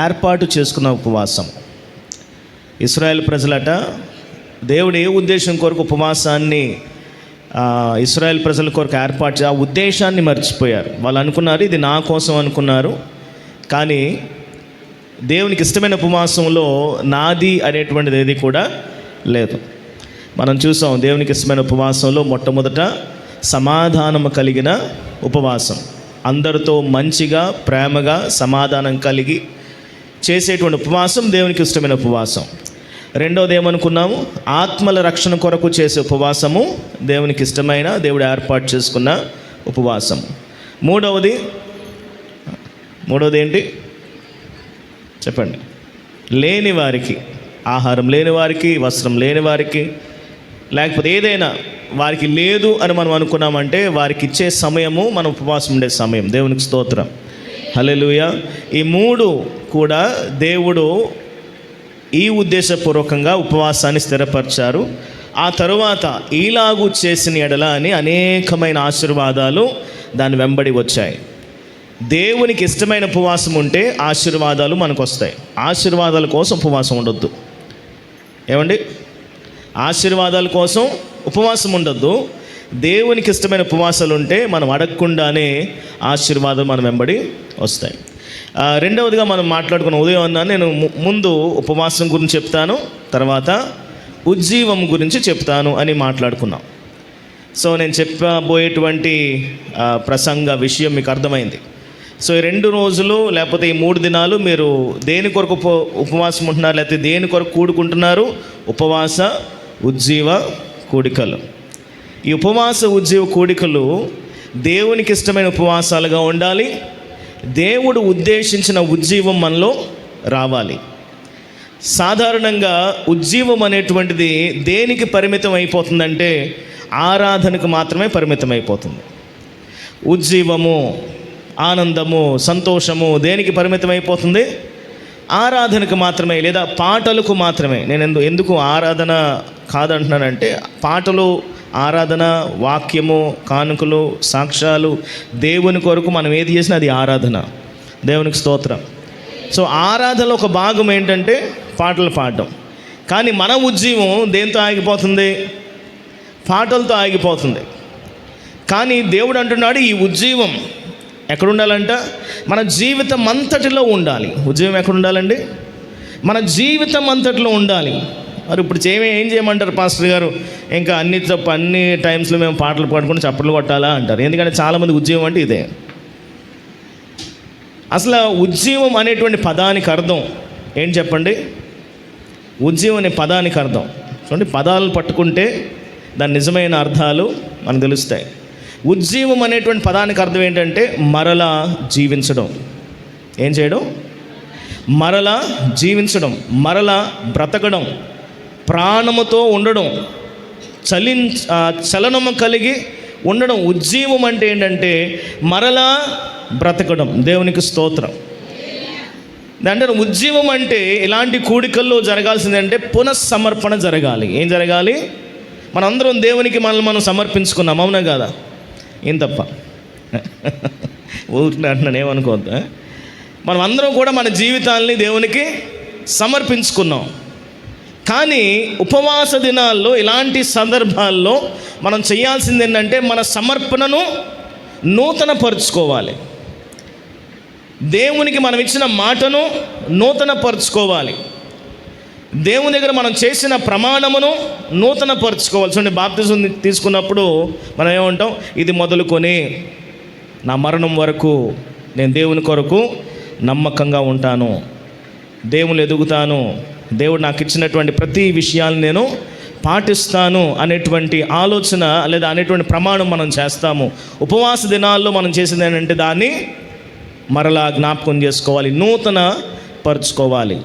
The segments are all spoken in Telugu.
ఏర్పాటు చేసుకున్న ఉపవాసం. ఇశ్రాయేల్ ప్రజలట దేవుడు ఏ ఉద్దేశం కొరకు ఉపవాసాన్ని ఇశ్రాయేల్ ప్రజల కొరకు ఏర్పాటు ఆ ఉద్దేశాన్ని మర్చిపోయారు. వాళ్ళు అనుకున్నారు ఇది నా కోసం అనుకున్నారు, కానీ దేవునికి ఇష్టమైన ఉపవాసంలో నాది అనేటువంటిది ఏది కూడా లేదు. మనం చూసాం దేవునికి ఇష్టమైన ఉపవాసంలో మొట్టమొదట సమాధానము కలిగిన ఉపవాసం, అందరితో మంచిగా ప్రేమగా సమాధానం కలిగి చేసేటువంటి ఉపవాసం దేవునికి ఇష్టమైన ఉపవాసం. రెండవది ఏమనుకున్నాము? ఆత్మల రక్షణ కొరకు చేసే ఉపవాసము దేవునికి ఇష్టమైన, దేవుడు ఏర్పాటు చేసుకున్న ఉపవాసం. మూడవది ఏంటి చెప్పండి? లేని వారికి, ఆహారం లేని వారికి, వస్త్రం లేని వారికి, లేకపోతే ఏదైనా వారికి లేదు అని మనం అనుకున్నామంటే వారికి ఇచ్చే సమయము మన ఉపవాసం ఉండే సమయం. దేవునికి స్తోత్రం, హల్లెలూయా. ఈ మూడు కూడా దేవుడు ఈ ఉద్దేశపూర్వకంగా ఉపవాసాన్ని స్థిరపరిచారు. ఆ తరువాత ఈలాగు చేసిన ఎడల అని అనేకమైన ఆశీర్వాదాలు దాని వెంబడి వచ్చాయి. దేవునికి ఇష్టమైన ఉపవాసం ఉంటే ఆశీర్వాదాలు మనకు వస్తాయి. ఆశీర్వాదాల కోసం ఉపవాసం ఉండొద్దు. ఏమండి? ఆశీర్వాదాల కోసం ఉపవాసం ఉండొద్దు. దేవునికి ఇష్టమైన ఉపవాసాలు ఉంటే మనం అడగకుండానే ఆశీర్వాదాలు మన వెంబడి వస్తాయి. రెండవదిగా మనం మాట్లాడుకున్న ఉదయం అన్నాను నేను, ముందు ఉపవాసం గురించి చెప్తాను, తర్వాత ఉజ్జీవం గురించి చెప్తాను అని మాట్లాడుకున్నాం. సో నేను చెప్పబోయేటువంటి ప్రసంగ విషయం మీకు అర్థమైంది. సో ఈ 2 రోజులు లేకపోతే ఈ 3 దినాలు మీరు దేని కొరకు ఉపవాసం ఉంటున్నారు, లేకపోతే దేని కొరకు కూడుకుంటున్నారు? ఉపవాస ఉజ్జీవ కూడికలు. ఈ ఉపవాస ఉజ్జీవ కూడికలు దేవునికి ఇష్టమైన ఉపవాసాలుగా ఉండాలి. దేవుడు ఉద్దేశించిన ఉజ్జీవం మనలో రావాలి. సాధారణంగా ఉజ్జీవం అనేటువంటిది దేనికి పరిమితం అయిపోతుందంటే ఆరాధనకు మాత్రమే పరిమితం అయిపోతుంది. ఉజ్జీవము, ఆనందము, సంతోషము దేనికి పరిమితం అయిపోతుంది? ఆరాధనకు మాత్రమే, లేదా పాటలకు మాత్రమే. నేను ఎందుకు ఆరాధన కాదంటున్నానంటే పాటలు, ఆరాధన, వాక్యము, కానుకలు, సాక్ష్యాలు, దేవుని కొరకు మనం ఏది చేసినా అది ఆరాధన. దేవునికి స్తోత్రం. సో ఆరాధనలో ఒక భాగం ఏంటంటే పాటలు పాడడం. కానీ మన ఉజ్జీవం దేంతో ఆగిపోతుంది? పాటలతో ఆగిపోతుంది. కానీ దేవుడు అంటున్నాడు ఈ ఉజ్జీవం ఎక్కడ ఉండాలంట? మన జీవితం అంతటిలో ఉండాలి. ఉజ్జీవం ఎక్కడ ఉండాలండి? మన జీవితం అంతటిలో ఉండాలి. మరి ఇప్పుడు ఏం చేయమంటారు పాస్టర్ గారు? ఇంకా అన్ని టైమ్స్లో మేము పాటలు పాడుకుంటూ చప్పట్లు కొట్టాలా అంటారు. ఎందుకంటే చాలామంది ఉజ్జీవం అంటే ఇదే. అసలు ఉజ్జీవం అనేటువంటి పదానికి అర్థం ఏం చెప్పండి? ఉజ్జీవం అనే పదానికి అర్థం చూడండి. పదాలు పట్టుకుంటే దాని నిజమైన అర్థాలు మనకు తెలుస్తాయి. ఉజ్జీవం అనేటువంటి పదానికి అర్థం ఏంటంటే మరలా జీవించడం. ఏం చేయడం? మరలా జీవించడం, మరలా బ్రతకడం, ప్రాణముతో ఉండడం, చలనము కలిగి ఉండడం. ఉజ్జీవం అంటే ఏంటంటే మరలా బ్రతకడం. దేవునికి స్తోత్రం. అంటే ఉజ్జీవం అంటే ఇలాంటి కూడికల్లో జరగాల్సిందంటే పునఃసమర్పణ జరగాలి. ఏం జరగాలి? మనందరం దేవునికి మనల్ని మనం సమర్పించుకున్నాం, అవునా కాదా? ఏం తప్ప ఊరికే అంటున్నాను, ఏమనుకోవద్దు. మనం అందరం కూడా మన జీవితాల్ని దేవునికి సమర్పించుకున్నాం. కానీ ఉపవాస దినాల్లో ఇలాంటి సందర్భాల్లో మనం చేయాల్సింది ఏంటంటే మన సమర్పణను నూతనపరుచుకోవాలి. దేవునికి మనం ఇచ్చిన మాటను నూతనపరుచుకోవాలి. దేవుని దగ్గర మనం చేసిన ప్రమాణమును నూతనపరుచుకోవాలి. చూడండి, బాప్తిజం తీసుకున్నప్పుడు మనం ఏమంటాం? ఇది మొదలుకొని నా మరణం వరకు నేను దేవుని కొరకు నమ్మకంగా ఉంటాను, దేవుని ఎదుగుతాను, దేవుడు నాకు ఇచ్చినటువంటి ప్రతి విషయాన్ని నేను పాటిస్తాను అనేటువంటి ఆలోచన లేదా అనేటువంటి ప్రమాణం మనం చేస్తాము. ఉపవాస దినాల్లో మనం చేసింది ఏంటంటే దాన్ని మరలా జ్ఞాపకం చేసుకోవాలి, నూతన పరుచుకోవాలి.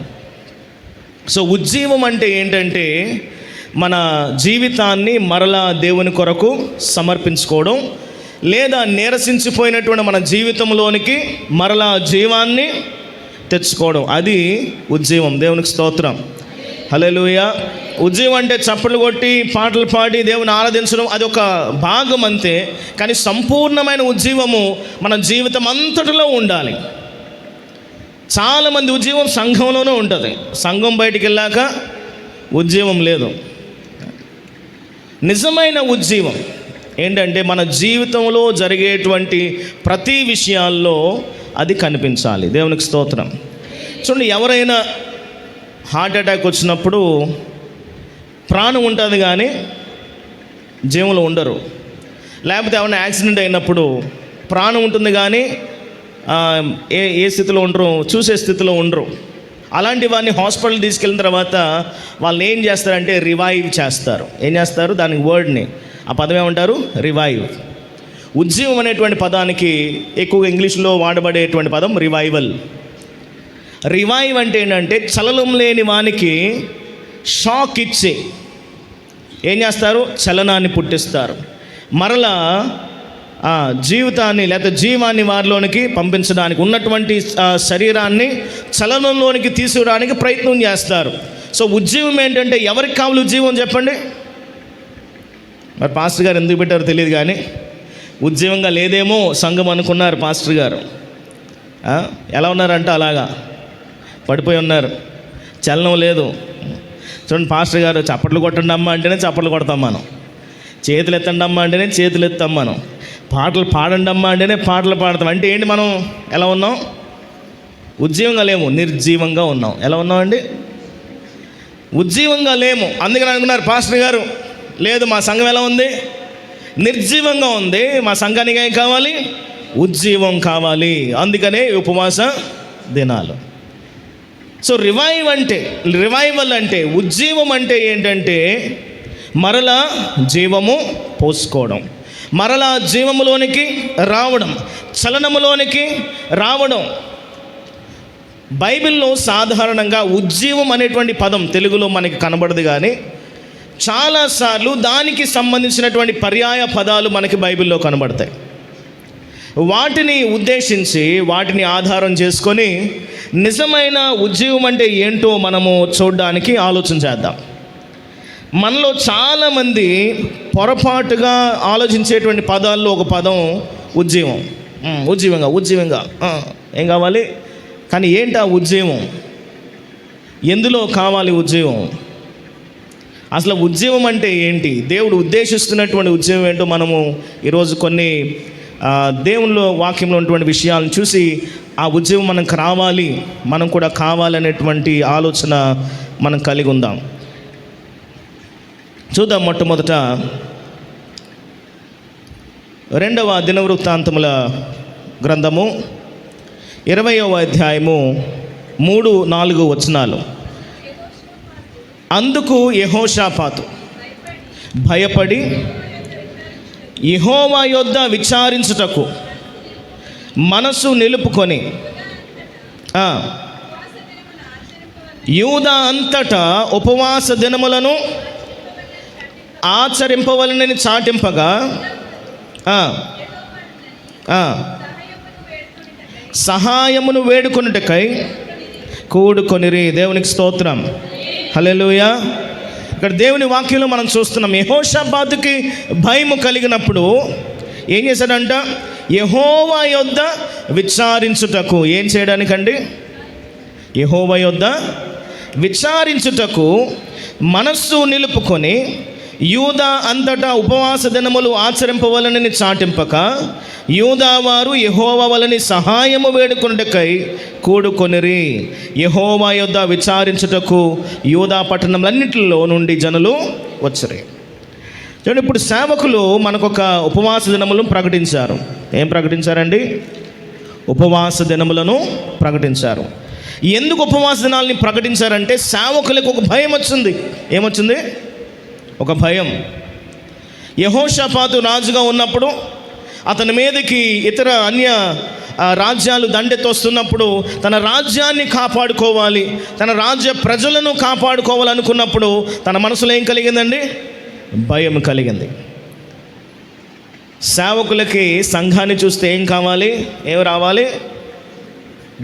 సో ఉజ్జీవం అంటే ఏంటంటే మన జీవితాన్ని మరలా దేవుని కొరకు సమర్పించుకోవడం, లేదా నీరసించిపోయినటువంటి మన జీవితంలోనికి మరలా జీవాన్ని తెచ్చుకోవడం. అది ఉజ్జీవం. దేవునికి స్తోత్రం, హల్లెలూయా. ఉజ్జీవం అంటే చప్పట్లు కొట్టి పాటలు పాడి దేవుని ఆరాధించడం అది ఒక భాగం అంతే. కానీ సంపూర్ణమైన ఉజ్జీవము మన జీవితం అంతటిలో ఉండాలి. చాలామంది ఉద్యమం సంఘంలోనే ఉంటుంది, సంఘం బయటికి వెళ్ళాక ఉద్యమం లేదు. నిజమైన ఉద్యమం ఏంటంటే మన జీవితంలో జరిగేటువంటి ప్రతి విషయాల్లో అది కనిపించాలి. దేవునికి స్తోత్రం. చూడండి, ఎవరైనా హార్ట్ అటాక్ వచ్చినప్పుడు ప్రాణం ఉంటుంది కానీ జీవంలో ఉండరు. లేకపోతే ఏమైనా యాక్సిడెంట్ అయినప్పుడు ప్రాణం ఉంటుంది కానీ ఏ స్థితిలో ఉండరు, చూసే స్థితిలో ఉండరు. అలాంటి వారిని హాస్పిటల్ తీసుకెళ్ళిన తర్వాత వాళ్ళని ఏం చేస్తారంటే రివైవ్ చేస్తారు. ఏం చేస్తారు? దానికి వర్డ్ని, ఆ పదం ఏమంటారు? రివైవ్. ఉజ్జీవం అనేటువంటి పదానికి ఎక్కువగా ఇంగ్లీష్లో వాడబడేటువంటి పదం రివైవల్. రివైవ్ అంటే ఏంటంటే చలనం లేని వానికి షాక్ ఇచ్చి ఏం చేస్తారు? చలనాన్ని పుట్టిస్తారు. మరలా జీవితాన్ని లేదా జీవాన్ని వారిలోనికి పంపించడానికి, ఉన్నటువంటి శరీరాన్ని చలనంలోనికి తీసుకురావడానికి ప్రయత్నం చేస్తారు. సో ఉజ్జీవం ఏంటంటే ఎవరికి కావాలి ఉజ్జీవం చెప్పండి? మరి పాస్టర్ గారు ఎందుకు పెట్టారో తెలియదు కానీ ఉజ్జీవంగా లేదేమో సంఘం అనుకున్నారు పాస్టర్ గారు. ఎలా ఉన్నారంటే అలాగా పడిపోయి ఉన్నారు, చలనం లేదు. చూడండి, పాస్టర్ గారు చప్పట్లు కొట్టండి అమ్మ అంటేనే చప్పట్లు కొడతాం మనం, చేతులు ఎత్తండి అమ్మ అంటేనే చేతులు ఎత్తాం మనం, పాటలు పాడండి అమ్మ అంటేనే పాటలు పాడతాం. అంటే ఏంటి, మనం ఎలా ఉన్నాం? ఉజ్జీవంగా లేము, నిర్జీవంగా ఉన్నాం. ఎలా ఉన్నామండి? ఉజ్జీవంగా లేము. అందుకని అనుకున్నారు పాస్టర్ గారు, లేదు మా సంఘం ఎలా ఉంది? నిర్జీవంగా ఉంది. మా సంఘానికి ఏం కావాలి? ఉజ్జీవం కావాలి. అందుకనే ఉపవాస దినాలు. సో రివైవల్ అంటే ఉజ్జీవం అంటే ఏంటంటే మరలా జీవము పోసుకోవడం, మరలా జీవములోనికి రావడం, చలనములోనికి రావడం. బైబిల్లో సాధారణంగా ఉజ్జీవం అనేటువంటి పదం తెలుగులో మనకి కనబడదు కానీ చాలాసార్లు దానికి సంబంధించినటువంటి పర్యాయ పదాలు మనకి బైబిల్లో కనబడతాయి. వాటిని ఉద్దేశించి వాటిని ఆధారం చేసుకొని నిజమైన ఉజ్జీవం అంటే ఏంటో మనము చూడడానికి ఆలోచన చేద్దాం. మనలో చాలామంది పొరపాటుగా ఆలోచించేటువంటి పదాల్లో ఒక పదం ఉజ్జీవం. ఉజ్జీవంగా ఏం కావాలి? కానీ ఏంటి ఆ ఉజ్జీవం? ఎందులో కావాలి ఉజ్జీవం? అసలు ఉజ్జీవం అంటే ఏంటి? దేవుడు ఉద్దేశిస్తున్నటువంటి ఉజ్జీవం ఏంటో మనము ఈరోజు కొన్ని దేవునిలో వాక్యంలో ఉన్నటువంటి విషయాలను చూసి ఆ ఉజ్జీవం మనకు రావాలి, మనం కూడా కావాలనేటువంటి ఆలోచన మనం కలిగి ఉందాం. చూద్దాం. మొట్టమొదట 2వ దినవృత్తాంతముల గ్రంథము 20వ అధ్యాయము 3-4 వచనాలు. అందుకు యెహోషాపాతు భయపడి యెహోవా యొద్ద విచారించుటకు మనసు నిలుపుకొని యూదా అంతటా ఉపవాస దినములను ఆచరింపవలనని చాటింపగా సహాయమును వేడుకొనుటకై కూడుకొనిరి. దేవునికి స్తోత్రం. హల్లెలూయా. ఇక్కడ దేవుని వాక్యంలో మనం చూస్తున్నాం, యెహోషాపాతుకి భయము కలిగినప్పుడు ఏం చేశాడంట? యెహోవా యొద్ద విచారించుటకు. ఏం చేయడానికండి? యెహోవా యొద్ద విచారించుటకు మనస్సు నిలుపుకొని యూదా అంతటా ఉపవాస దినములు ఆచరింపవలనని చాటింపక యూదా వారు యెహోవా వలని సహాయము వేడుకొనుటకై కూడుకొనిరి. యెహోవా యొద్ద విచారించుటకు యూదా పట్టణములన్నిటిలో నుండి జనులు వచ్చిరి. చూడండి, ఇప్పుడు సేవకులు మనకొక ఉపవాస దినములను ప్రకటించారు. ఏం ప్రకటించారండి? ఉపవాస దినములను ప్రకటించారు. ఎందుకు ఉపవాస దినాలని ప్రకటించారంటే సేవకులకు ఒక భయం వచ్చింది. ఏమొచ్చింది? ఒక భయం. యెహోషాపాతు రాజుగా ఉన్నప్పుడు అతని మీదకి ఇతర అన్య రాజ్యాలు దండెత్తొస్తున్నప్పుడు తన రాజ్యాన్ని కాపాడుకోవాలి, తన రాజ్య ప్రజలను కాపాడుకోవాలనుకున్నప్పుడు తన మనసులో ఏం కలిగిందండి? భయం కలిగింది. సేవకులకి సంఘాన్ని చూస్తే ఏం కావాలి? ఏం రావాలి?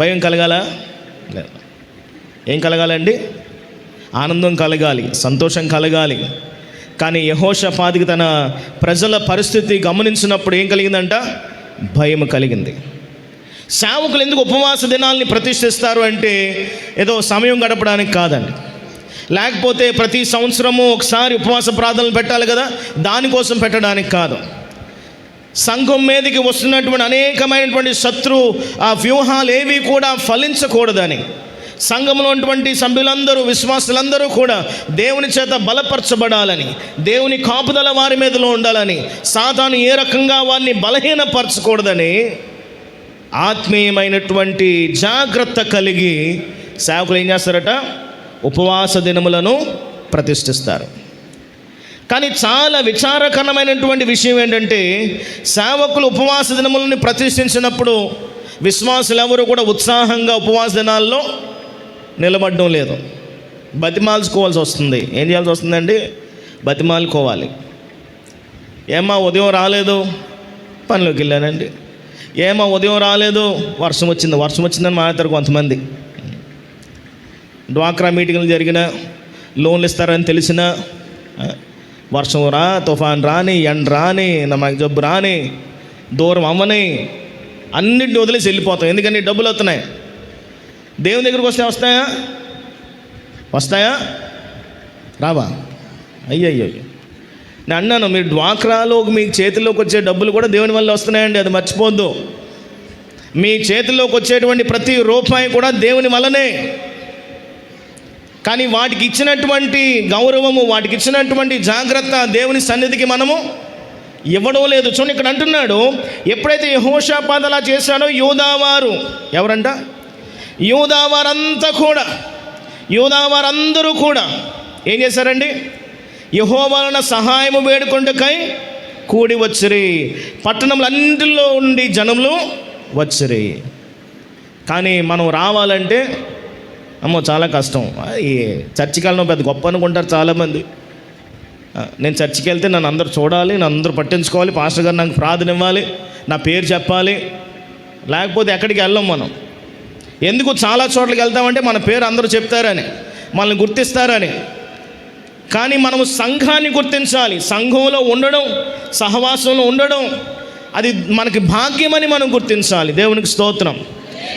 భయం కలగాల? ఏం కలగాలండి? ఆనందం కలగాలి, సంతోషం కలగాలి. కానీ యెహోషాపాతుకి తన ప్రజల పరిస్థితి గమనించినప్పుడు ఏం కలిగిందంట? భయం కలిగింది. సేవకులు ఎందుకు ఉపవాస దినాల్ని ప్రతిష్ఠిస్తారు అంటే ఏదో సమయం గడపడానికి కాదండి, లేకపోతే ప్రతి సంవత్సరము ఒకసారి ఉపవాస ప్రార్థనలు పెట్టాలి కదా, దానికోసం పెట్టడానికి కాదు. సంఘం మీదకి వస్తున్నటువంటి అనేకమైనటువంటి శత్రు ఆ వ్యూహాలు ఏవి కూడా ఫలించకూడదని, సంఘంలో ఉన్నటువంటి సభ్యులందరూ విశ్వాసులందరూ కూడా దేవుని చేత బలపరచబడాలని, దేవుని కాపుదల వారి మీదలో ఉండాలని, సాతాను ఏ రకంగా వారిని బలహీనపరచకూడదని ఆత్మీయమైనటువంటి జాగ్రత్త కలిగి సేవకులు ఏం చేస్తారట, ఉపవాస దినములను ప్రతిష్ఠిస్తారు. కానీ చాలా విచారకరమైనటువంటి విషయం ఏంటంటే, సేవకులు ఉపవాస దినములను ప్రతిష్ఠించినప్పుడు విశ్వాసులు ఎవరు కూడా ఉత్సాహంగా ఉపవాస దినాల్లో నిలబడడం లేదు, బతిమాల్చుకోవాల్సి వస్తుంది. ఏం చేయాల్సి వస్తుందండి, బతిమాలుకోవాలి. ఏమా ఉదయం రాలేదు, పనిలోకి వెళ్ళానండి. ఏమో ఉదయం రాలేదు, వర్షం వచ్చిందని మాట్లాడతారు కొంతమంది. డ్వాక్రా మీటింగ్లు జరిగిన, లోన్లు ఇస్తారని తెలిసిన, వర్షం రా, తుఫాన్ రాని, ఎండ రాని, నమ్మకి జబ్బు రాని, దూరం అవ్వని, అన్నింటిని వదిలేసి వెళ్ళిపోతాం. ఎందుకంటే డబ్బులు వస్తున్నాయి. దేవుని దగ్గరికి వస్తాయా రావా? అయ్యయ్యో, నేను అన్నాను, మీరు డ్వాక్రాలో మీకు చేతిలోకి వచ్చే డబ్బులు కూడా దేవుని వల్ల వస్తున్నాయండి, అది మర్చిపోద్దు. మీ చేతిలోకి వచ్చేటువంటి ప్రతి రూపాయి కూడా దేవుని వల్లనే. కానీ వాటికి ఇచ్చినటువంటి గౌరవము, వాటికి ఇచ్చినటువంటి జాగ్రత్త దేవుని సన్నిధికి మనము ఇవ్వడం లేదు. చూడండి, ఇక్కడ అంటున్నాడు, ఎప్పుడైతే యెహోషాపాతు అలా చేశాడో యూదావారు, ఎవరంట, యూదావారందరూ కూడా ఏం చేశారండి, యెహోవా వలన సహాయము వేడుకొంటకై కూడి వచ్చిరి. పట్టణంలో అన్నింటిలో ఉండి జనములు వచ్చిరి. కానీ మనం రావాలంటే అమ్మో చాలా కష్టం. ఈ చర్చికి వెళ్ళడం పెద్ద గొప్ప అనుకుంటారు చాలామంది. నేను చర్చికి వెళ్తే నన్ను అందరూ చూడాలి, నన్ను అందరూ పట్టించుకోవాలి, పాస్టర్ గారు నాకు ప్రార్థన ఇవ్వాలి, నా పేరు చెప్పాలి, లేకపోతే ఎక్కడికి వెళ్ళం మనం. ఎందుకు చాలా చోట్లకి వెళ్తామంటే మన పేరు అందరూ చెప్తారని, మనల్ని గుర్తిస్తారని. కానీ మనము సంఘాన్ని గుర్తించాలి. సంఘంలో ఉండడం, సహవాసంలో ఉండడం అది మనకి భాగ్యమని మనం గుర్తించాలి. దేవునికి స్తోత్రం.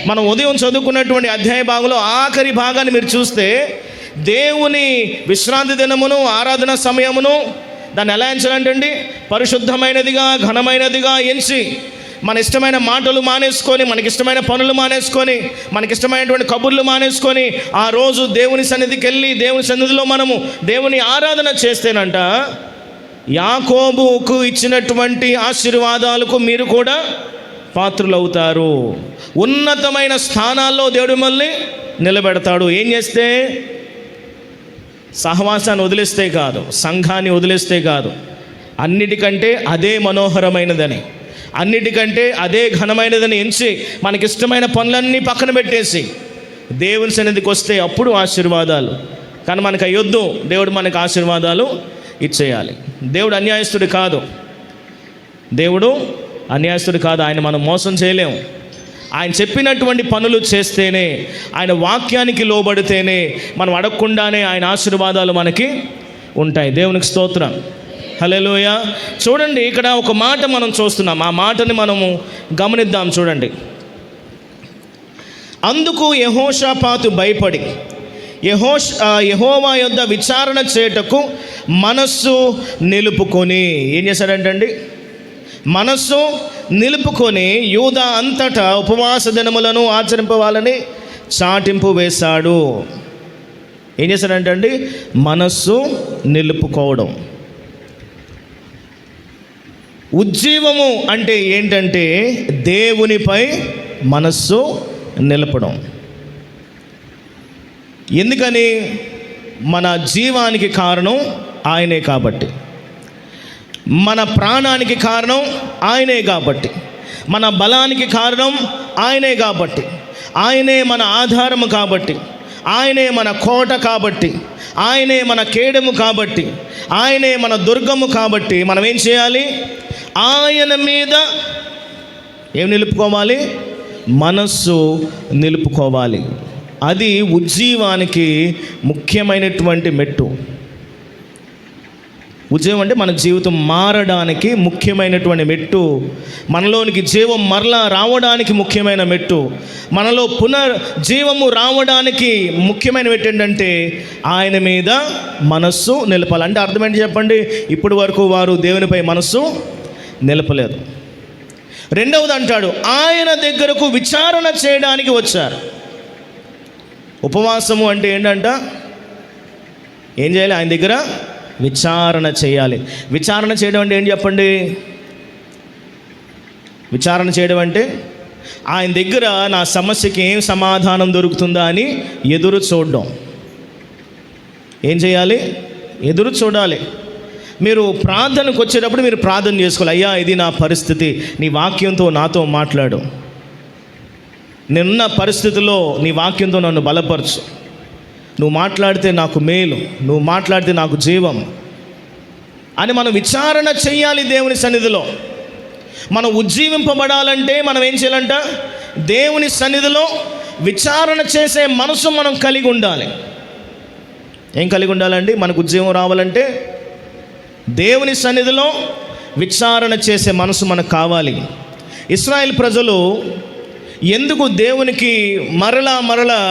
మనం ఉదయం చదువుకున్నటువంటి అధ్యాయ భాగంలో ఆఖరి భాగాన్ని మీరు చూస్తే, దేవుని విశ్రాంతి దినమును, ఆరాధన సమయమును దాన్ని ఎలా ఎంచాలంటండి, పరిశుద్ధమైనదిగా, ఘనమైనదిగా ఎంచి, మన ఇష్టమైన మాటలు మానేసుకొని, మనకిష్టమైన పనులు మానేసుకొని, మనకిష్టమైనటువంటి కబుర్లు మానేసుకొని ఆ రోజు దేవుని సన్నిధికి వెళ్ళి దేవుని సన్నిధిలో మనము దేవుని ఆరాధన చేస్తేనంట, యాకోబుకు ఇచ్చినటువంటి ఆశీర్వాదాలకు మీరు కూడా పాత్రులవుతారు. ఉన్నతమైన స్థానాల్లో దేవుడు మిమ్మల్ని నిలబెడతాడు. ఏం చేస్తే, సహవాసాన్ని వదిలేస్తే కాదు, సంఘాన్ని వదిలేస్తే కాదు, అన్నిటికంటే అదే మనోహరమైనదని, అన్నిటికంటే అదే ఘనమైనదని ఎంచి మనకిష్టమైన పనులన్నీ పక్కన పెట్టేసి దేవుని సన్నిధికి వస్తే అప్పుడు ఆశీర్వాదాలు. కానీ మనకు అయ్యొద్దు, దేవుడు మనకు ఆశీర్వాదాలు ఇచ్చేయాలి. దేవుడు అన్యాయస్తుడు కాదు, ఆయన మనం మోసం చేయలేము. ఆయన చెప్పినటువంటి పనులు చేస్తేనే, ఆయన వాక్యానికి లోబడితేనే, మనం అడగకుండానే ఆయన ఆశీర్వాదాలు మనకి ఉంటాయి. దేవునికి స్తోత్రం, హల్లెలూయా. చూడండి, ఇక్కడ ఒక మాట మనం చూస్తున్నాం, ఆ మాటని మనము గమనిద్దాం. చూడండి, అందుకు యెహోషాపాతు భయపడి యెహోవా యొద్ద విచారణ చేయుటకు మనస్సు నిలుపుకొని, ఏం చేశాడంటండి, మనస్సు నిలుపుకొని యూదా అంతటా ఉపవాస దినములను ఆచరింపవాలని చాటింపు వేశాడు. ఏం చేశాడంటండి, మనస్సు నిలుపుకోవడం. ఉజ్జీవము అంటే ఏంటంటే దేవునిపై మనస్సు నిలపడం. ఎందుకని, మన జీవానికి కారణం ఆయనే కాబట్టి, మన ప్రాణానికి కారణం ఆయనే కాబట్టి, మన బలానికి కారణం ఆయనే కాబట్టి, ఆయనే మన ఆధారము కాబట్టి, ఆయనే మన కోట కాబట్టి, ఆయనే మన కేడము కాబట్టి, ఆయనే మన దుర్గము కాబట్టి, మనం ఏం చేయాలి, ఆయన మీద ఏం నిలుపుకోవాలి, మనస్సు నిలుపుకోవాలి. అది ఉజ్జీవానికి ముఖ్యమైనటువంటి మెట్టు. ఉద్యోగం అంటే మన జీవితం మారడానికి ముఖ్యమైనటువంటి మెట్టు, మనలోనికి జీవం మరలా రావడానికి ముఖ్యమైన మెట్టు, మనలో పునర్జీవము రావడానికి ముఖ్యమైన మెట్టు ఏంటంటే ఆయన మీద మనస్సు నిలపాలి. అంటే అర్థం ఏంటి చెప్పండి? ఇప్పటి వరకు వారు దేవునిపై మనస్సు నిలపలేదు. రెండవది అంటాడు, ఆయన దగ్గరకు విచారణ చేయడానికి వచ్చారు. ఉపవాసము అంటే ఏంటంట? ఏం చేయాలి? ఆయన దగ్గర విచారణ చేయాలి. విచారణ చేయడం అంటే ఏం చెప్పండి? విచారణ చేయడం అంటే ఆయన దగ్గర నా సమస్యకి ఏం సమాధానం దొరుకుతుందా అని ఎదురు చూడడం. ఏం చేయాలి? ఎదురు చూడాలి. మీరు ప్రార్థనకు వచ్చేటప్పుడు మీరు ప్రార్థన చేసుకోవాలి. అయ్యా, ఇది నా పరిస్థితి, నీ వాక్యంతో నాతో మాట్లాడు, నేనున్న పరిస్థితిలో నీ వాక్యంతో నన్ను బలపరచు, నువ్వు మాట్లాడితే నాకు మేలు, నువ్వు మాట్లాడితే నాకు జీవం అని మనం విచారణ చేయాలి దేవుని సన్నిధిలో. మనం ఉజ్జీవింపబడాలంటే మనం ఏం చేయాలంట? దేవుని సన్నిధిలో విచారణ చేసే మనసు మనం కలిగి ఉండాలి. ఏం కలిగి ఉండాలండి? మనకు ఉజ్జీవం రావాలంటే దేవుని సన్నిధిలో విచారణ చేసే మనసు మనకు కావాలి. ఇశ్రాయేల్ ప్రజలు ఎందుకు దేవునికి మరలా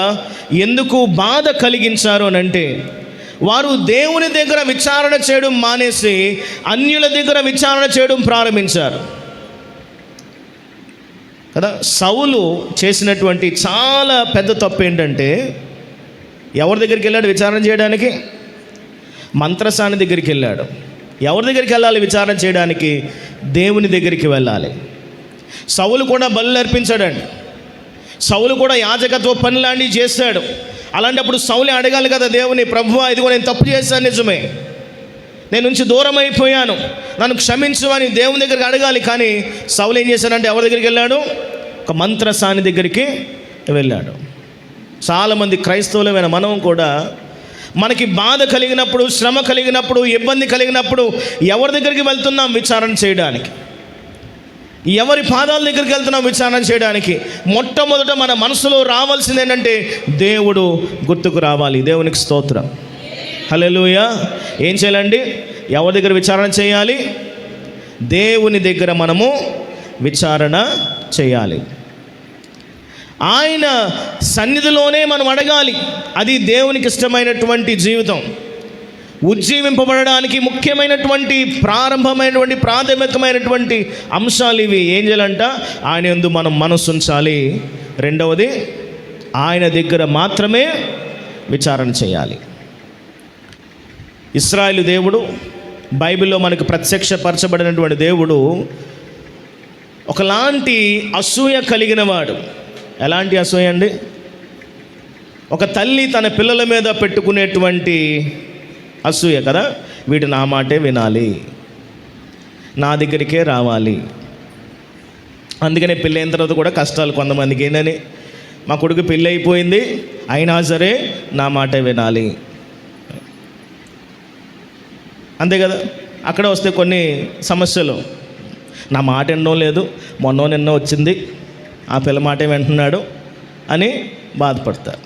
ఎందుకు బాధ కలిగించారు అని అంటే, వారు దేవుని దగ్గర విచారణ చేయడం మానేసి అన్యుల దగ్గర విచారణ చేయడం ప్రారంభించారు కదా. సౌలు చేసినటువంటి చాలా పెద్ద తప్పు ఏంటంటే, ఎవరి దగ్గరికి వెళ్ళాడు విచారణ చేయడానికి? మంత్రసాని దగ్గరికి వెళ్ళాడు. ఎవరి దగ్గరికి వెళ్ళాలి విచారణ చేయడానికి? దేవుని దగ్గరికి వెళ్ళాలి. సౌలు కూడా బలులు అర్పించాడండి. సౌలు కూడా యాజకత్వ పని లాంటివి చేశాడు. అలాంటప్పుడు సౌలే అడగాలి కదా దేవుని, ప్రభువా ఇదిగో నేను తప్పు చేశాను, నిజమే, నేను నుంచి దూరం అయిపోయాను, నన్ను క్షమించు అని దేవుని దగ్గరికి అడగాలి. కానీ సౌలు ఏం చేశాడంటే ఎవరి దగ్గరికి వెళ్ళాడు? ఒక మంత్రసాని దగ్గరికి వెళ్ళాడు. చాలామంది క్రైస్తవులమైన మనం కూడా మనకి బాధ కలిగినప్పుడు, శ్రమ కలిగినప్పుడు, ఇబ్బంది కలిగినప్పుడు ఎవరి దగ్గరికి వెళ్తున్నాం విచారణ చేయడానికి? ఎవరి పాదాల దగ్గరికి వెళ్తున్నాం విచారణ చేయడానికి? మొట్టమొదట మన మనసులో రావాల్సింది ఏంటంటే దేవుడు గుర్తుకు రావాలి. దేవునికి స్తోత్రం, హల్లెలూయా. ఏం చేయాలండి? ఎవరి దగ్గర విచారణ చేయాలి? దేవుని దగ్గర మనము విచారణ చేయాలి. ఆయన సన్నిధిలోనే మనం అడగాలి. అది దేవునికి ఇష్టమైనటువంటి జీవితం. ఉజ్జీవింపబడడానికి ముఖ్యమైనటువంటి ప్రాథమికమైనటువంటి అంశాలు ఇవి. ఏం చేయాలంట? ఆయన యందు మనం మనసు ఉంచాలి. రెండవది, ఆయన దగ్గర మాత్రమే విచారణ చేయాలి. ఇశ్రాయేలు దేవుడు, బైబిల్లో మనకు ప్రత్యక్షపరచబడినటువంటి దేవుడు ఒకలాంటి అసూయ కలిగిన వాడు. ఎలాంటి అసూయ అండి? ఒక తల్లి తన పిల్లల మీద పెట్టుకునేటువంటి అసూయ కదా. వీడు నా మాటే వినాలి, నా దగ్గరికే రావాలి. అందుకనే పెళ్ళి అయిన తర్వాత కూడా కష్టాలు కొంతమందికి. ఏంటని? మా కొడుకు పెళ్ళి అయిపోయింది అయినా సరే నా మాటే వినాలి, అంతే కదా. అక్కడ వస్తే కొన్ని సమస్యలు, నా మాట ఎన్నో లేదు, మొన్న నిన్నో వచ్చింది, ఆ పిల్ల మాటే వింటున్నాడు అని బాధపడతారు.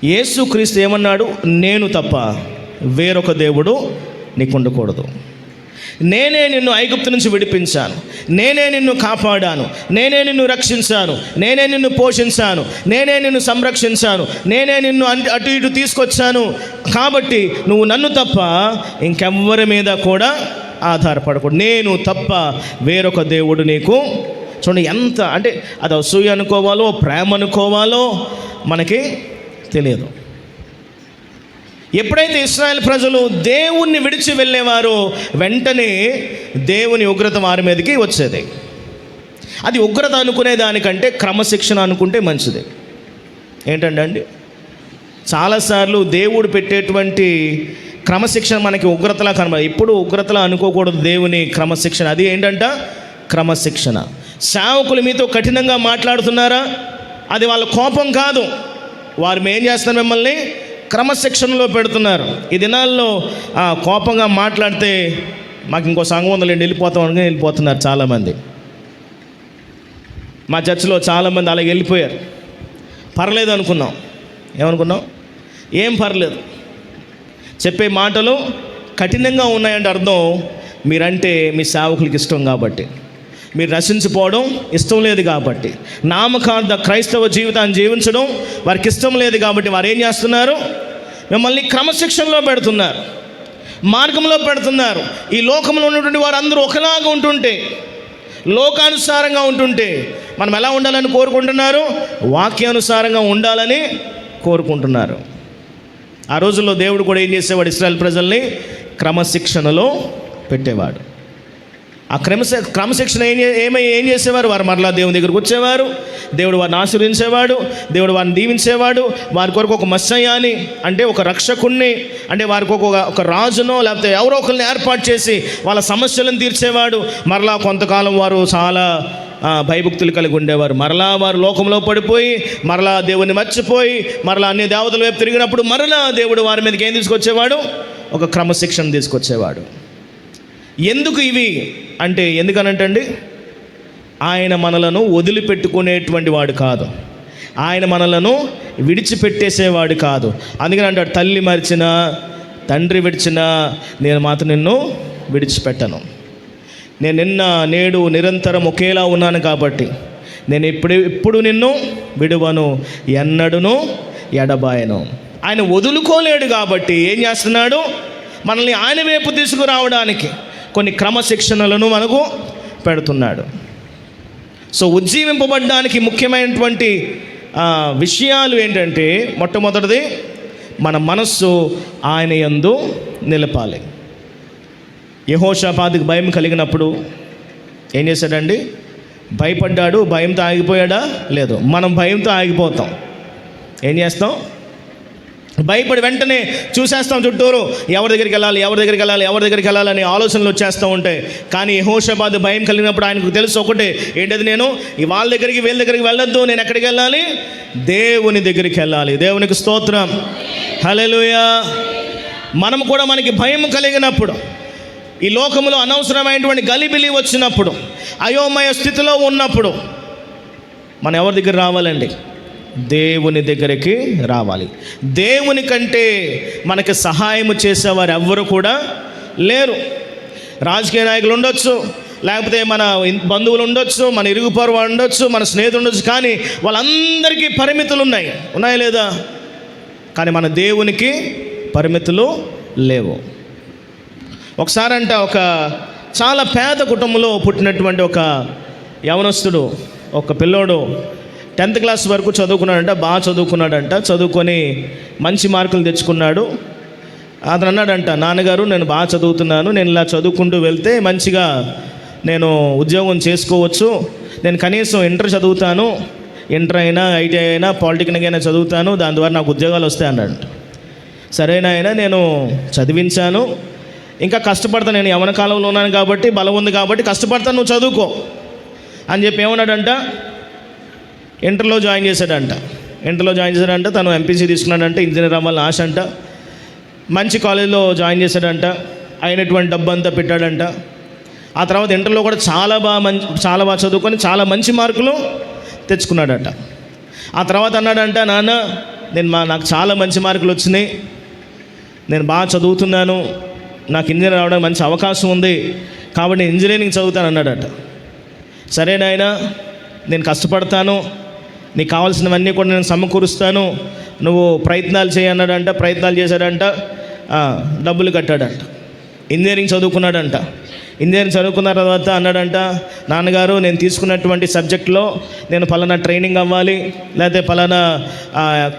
యేసుక్రీస్తు ఏమన్నాడు? నేను తప్ప వేరొక దేవుడు నీకు ఉండకూడదు. నేనే నిన్ను ఐగుప్తు నుంచి విడిపించాను, నేనే నిన్ను కాపాడాను, నేనే నిన్ను రక్షించాను, నేనే నిన్ను పోషించాను, నేనే నిన్ను సంరక్షించాను, నేనే నిన్ను అటు ఇటు తీసుకొచ్చాను. కాబట్టి నువ్వు నన్ను తప్ప ఇంకెవ్వరి మీద కూడా ఆధారపడకూడదు. నేను తప్ప వేరొక దేవుడు నీకు. చూడండి ఎంత అంటే అది అసూయ అనుకోవాలో ప్రేమ అనుకోవాలో మనకి తెలియదు. ఎప్పుడైతే ఇశ్రాయేల్ ప్రజలు దేవుణ్ణి విడిచి వెళ్ళేవారో వెంటనే దేవుని ఉగ్రత వారి మీదకి వచ్చేది. అది ఉగ్రత అనుకునే దానికంటే క్రమశిక్షణ అనుకుంటే మంచిది. ఏంటంటే అండి, చాలాసార్లు దేవుడు పెట్టేటువంటి క్రమశిక్షణ మనకి ఉగ్రతలా కనబడ. ఇప్పుడు ఉగ్రతలా అనుకోకూడదు దేవుని క్రమశిక్షణ. అది ఏంటంట? క్రమశిక్షణ. సేవకులు మీతో కఠినంగా మాట్లాడుతున్నారా? అది వాళ్ళ కోపం కాదు, వారు ఏం చేస్తున్నారు? మిమ్మల్ని క్రమశిక్షణలో పెడుతున్నారు. ఈ దినాల్లో కోపంగా మాట్లాడితే మాకు ఇంకో సంఘం ఉందండి వెళ్ళిపోతామని వెళ్ళిపోతున్నారు చాలామంది. మా చర్చిలో చాలామంది అలాగే వెళ్ళిపోయారు. పర్లేదు అనుకున్నాం. ఏమనుకున్నాం? ఏం పర్లేదు, చెప్పే మాటలు కఠినంగా ఉన్నాయంటే అర్థం మీరంటే మీ సేవకులకి ఇష్టం కాబట్టి, మీరు రక్షించిపోవడం ఇష్టం లేదు కాబట్టి, నామకార్థ క్రైస్తవ జీవితాన్ని జీవించడం వారికి ఇష్టం లేదు కాబట్టి వారు ఏం చేస్తున్నారు? మిమ్మల్ని క్రమశిక్షణలో పెడుతున్నారు, మార్గంలో పెడుతున్నారు. ఈ లోకంలో ఉన్నటువంటి వారు అందరూ ఒకలాగా ఉంటుంటే, లోకానుసారంగా ఉంటుంటే మనం ఎలా ఉండాలని కోరుకుంటున్నారు? వాక్యానుసారంగా ఉండాలని కోరుకుంటున్నారు. ఆ రోజుల్లో దేవుడు కూడా ఏం చేసేవాడు? ఇశ్రాయేల్ ప్రజల్ని క్రమశిక్షణలో పెట్టేవాడు. ఆ క్రమశిక్షణ ఏం చేసేవారు? వారు మరలా దేవుని దగ్గరకు వచ్చేవారు, దేవుడు వారిని ఆశీర్వదించేవాడు, దేవుడు వారిని దీవించేవాడు. వారి కొరకు ఒక మస్సయ్యాని, అంటే ఒక రక్షకుణ్ణి, అంటే వారికి ఒక రాజునో లేకపోతే ఎవరో ఒకరిని ఏర్పాటు చేసి వాళ్ళ సమస్యలను తీర్చేవాడు. మరలా కొంతకాలం వారు చాలా భయభక్తులు కలిగి ఉండేవారు. మరలా వారు లోకంలో పడిపోయి, మరలా దేవుని మర్చిపోయి, మరలా అన్ని దేవతల వైపు తిరిగినప్పుడు మరలా దేవుడు వారి మీదకి ఏం తీసుకొచ్చేవాడు? ఒక క్రమశిక్షణ తీసుకొచ్చేవాడు. ఎందుకు ఇవి అంటే, ఎందుకనంటండి, ఆయన మనలను వదిలిపెట్టుకునేటువంటి వాడు కాదు, ఆయన మనలను విడిచిపెట్టేసేవాడు కాదు. అందుకని అంటాడు, తల్లి మరిచినా తండ్రి విడిచినా నేను మాత్రం నిన్ను విడిచిపెట్టను. నేను నిన్న నేడు నిరంతరం ఒకేలా ఉన్నాను కాబట్టి నేను ఎప్పుడు నిన్ను విడువను, ఎన్నడును ఎడబాయను. ఆయన వదులుకోలేడు కాబట్టి ఏం చేస్తున్నాడు? మనల్ని ఆయన వైపు తీసుకురావడానికి కొన్ని క్రమశిక్షణలను మనకు పెడుతున్నాడు. సో ఉజ్జీవింపబడడానికి ముఖ్యమైనటువంటి విషయాలు ఏంటంటే, మొట్టమొదటిది మన మనస్సు ఆయన యందు నిలపాలి. యెహోషాపాతుకు భయం కలిగినప్పుడు ఏం చేశాడండి? భయపడ్డాడు. భయంతో ఆగిపోయాడా? లేదు. మనం భయంతో ఆగిపోతాం. ఏం చేస్తాం? భయపడి వెంటనే చూసేస్తాం చుట్టూరు, ఎవరి దగ్గరికి వెళ్ళాలి అనే ఆలోచనలు వచ్చేస్తూ ఉంటాయి. కానీ యెహోషాపాతు భయం కలిగినప్పుడు ఆయనకు తెలుసు ఒకటే, ఏంటది? నేను వీళ్ళ దగ్గరికి వెళ్ళొద్దు, నేను ఎక్కడికి వెళ్ళాలి? దేవుని దగ్గరికి వెళ్ళాలి. దేవునికి స్తోత్రం, హల్లెలూయా. మనం కూడా మనకి భయం కలిగినప్పుడు, ఈ లోకంలో అనవసరమైనటువంటి గలిబిలి వచ్చినప్పుడు, అయోమయ స్థితిలో ఉన్నప్పుడు మనం ఎవరి దగ్గర రావాలండి? దేవుని దగ్గరికి రావాలి. దేవుని కంటే మనకి సహాయం చేసేవారు ఎవ్వరు కూడా లేరు. రాజకీయ నాయకులు ఉండొచ్చు, లేకపోతే మన బంధువులు ఉండొచ్చు, మన ఇరుగు పొరుగు ఉండొచ్చు, మన స్నేహితులు ఉండొచ్చు, కానీ వాళ్ళందరికీ పరిమితులు ఉన్నాయా లేదా? కానీ మన దేవునికి పరిమితులు లేవు. ఒకసారి అంట ఒక చాలా పేద కుటుంబంలో పుట్టినటువంటి ఒక యవనస్తుడు, ఒక పిల్లోడు 10th క్లాస్ వరకు చదువుకున్నాడంట, బాగా చదువుకున్నాడంట. చదువుకొని మంచి మార్కులు తెచ్చుకున్నాడు. అతను అన్నాడంట, నాన్నగారు నేను బాగా చదువుతున్నాను, నేను ఇలా చదువుకుంటూ వెళ్తే మంచిగా నేను ఉద్యోగం చేసుకోవచ్చు, నేను కనీసం ఇంటర్ చదువుతాను, ఇంటర్ అయినా ఐటీఐ అయినా పాలిటెక్నిక్ అయినా చదువుతాను, దాని ద్వారా నాకు ఉద్యోగాలు వస్తాయి అన్నాడంట. సరేనా, అయినా నేను చదివించాను, ఇంకా కష్టపడతాను, నేను యవ్వన కాలంలో ఉన్నాను కాబట్టి, బలం ఉంది కాబట్టి కష్టపడతాను, నువ్వు చదువుకో అని చెప్పి ఏమన్నాడంట? ఇంటర్లో జాయిన్ చేశాడంట. తను ఎంపీసీ తీసుకున్నాడంట, ఇంజనీర్ అవ్వాలని ఆశ అంట. మంచి కాలేజీలో జాయిన్ చేశాడంట, అయినటువంటి డబ్బు అంతా పెట్టాడంట. ఆ తర్వాత ఇంటర్లో కూడా చాలా బాగా చదువుకొని చాలా మంచి మార్కులు తెచ్చుకున్నాడట. ఆ తర్వాత అన్నాడంట, నాన్న నాకు చాలా మంచి మార్కులు వచ్చినాయి, నేను బాగా చదువుతున్నాను, నాకు ఇంజనీర్ అవ్వడానికి మంచి అవకాశం ఉంది కాబట్టి నేను ఇంజనీరింగ్ చదువుతాను అన్నాడట. సరే నాయనా, నేను కష్టపడతాను, నీకు కావాల్సినవన్నీ కూడా నేను సమకూరుస్తాను, నువ్వు ప్రయత్నాలు చేయన్నాడంట. ప్రయత్నాలు చేశాడంట, డబ్బులు కట్టాడంట. ఇంజనీరింగ్ చదువుకున్నాడంట. ఇంజనీరింగ్ చదువుకున్న తర్వాత అన్నాడంట, నాన్నగారు నేను తీసుకున్నటువంటి సబ్జెక్ట్లో నేను పలానా ట్రైనింగ్ అవ్వాలి, లేకపోతే పలానా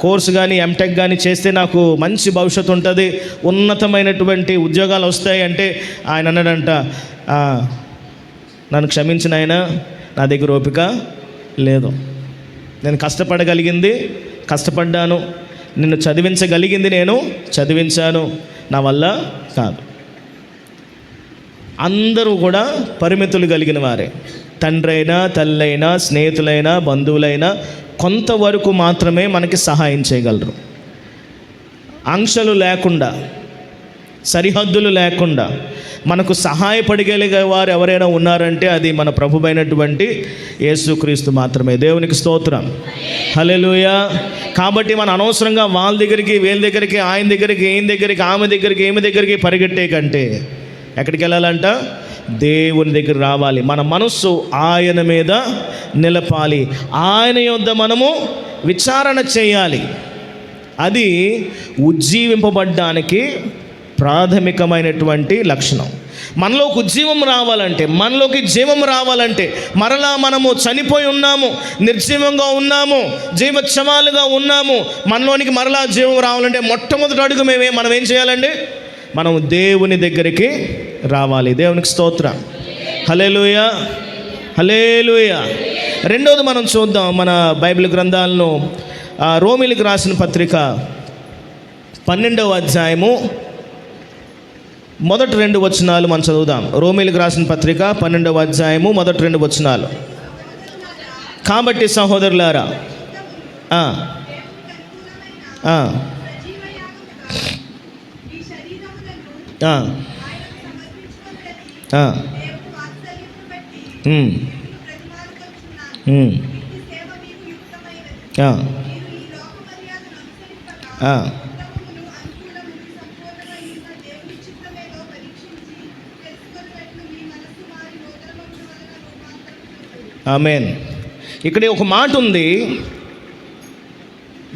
కోర్సు కానీ ఎంటెక్ కానీ చేస్తే నాకు మంచి భవిష్యత్తు ఉంటుంది, ఉన్నతమైనటువంటి ఉద్యోగాలు వస్తాయి అంటే ఆయన అన్నాడంట, నన్ను క్షమించిన ఆయన, నా దగ్గర ఓపిక లేదు, నేను కష్టపడ్డాను, నిన్ను చదివించగలిగింది నేను చదివించాను, నా వల్ల కాదు. అందరూ కూడా పరిమితులు కలిగిన వారే, తండ్రైనా తల్లైనా స్నేహితులైనా బంధువులైనా కొంతవరకు మాత్రమే మనకి సహాయం చేయగలరు. ఆంక్షలు లేకుండా, సరిహద్దులు లేకుండా, మనకు సహాయపడగలిగే వారు ఎవరైనా ఉన్నారంటే అది మన ప్రభువైనటువంటి యేసుక్రీస్తు మాత్రమే. దేవునికి స్తోత్రం, హల్లెలూయా. కాబట్టి మన అనవసరంగా వాళ్ళ దగ్గరికి, వీళ్ళ దగ్గరికి, ఆయన దగ్గరికి, ఈయన దగ్గరికి, ఆమె దగ్గరికి, ఈమె దగ్గరికి పరిగెట్టే కంటే ఎక్కడికి వెళ్ళాలంట? దేవుని దగ్గర రావాలి. మన మనస్సు ఆయన మీద నిలపాలి. ఆయన యొద్ద మనము విచారణ చేయాలి. అది ఉజ్జీవింపబడ్డానికి ప్రాథమికమైనటువంటి లక్షణం. మనలోకి ఉజ్జీవం రావాలంటే, మనలోకి జీవం రావాలంటే, మరలా మనము చనిపోయి ఉన్నాము, నిర్జీవంగా ఉన్నాము, జీవోత్సవాలుగా ఉన్నాము, మనలోనికి మరలా జీవం రావాలంటే మొట్టమొదటి అడుగు మనం ఏం చేయాలండి? మనం దేవుని దగ్గరికి రావాలి. దేవునికి స్తోత్రం, హల్లెలూయా, హల్లెలూయా. రెండవది మనం చూద్దాం మన బైబిల్ గ్రంథాలను. రోమీయులకు రాసిన పత్రిక 12వ అధ్యాయము మొదటి 2 వచనాలు మనం చదువుదాం. రోమీయులకు రాసిన పత్రిక 12వ అధ్యాయము మొదటి 2 వచనాలు. కాబట్టి సహోదరులారా, ఆమేన్. ఇక్కడ ఒక మాట ఉంది,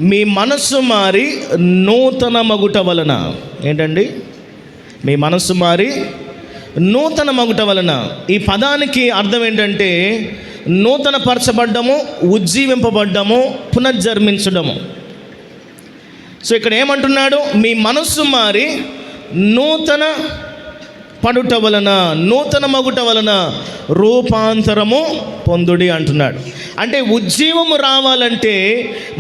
మీ మనస్సు మారి నూతన మగుట వలన. ఏంటండి? మీ మనస్సు మారి నూతన మగుట వలన. ఈ పదానికి అర్థం ఏంటంటే నూతన పరచబడ్డము, ఉజ్జీవింపబడ్డము, పునర్జన్మించడము. సో ఇక్కడ ఏమంటున్నాడు? మీ మనస్సు మారి నూతన పడుట వలన, నూతన మగుట వలన రూపాంతరము పొందుడి అంటున్నాడు. అంటే ఉజ్జీవము రావాలంటే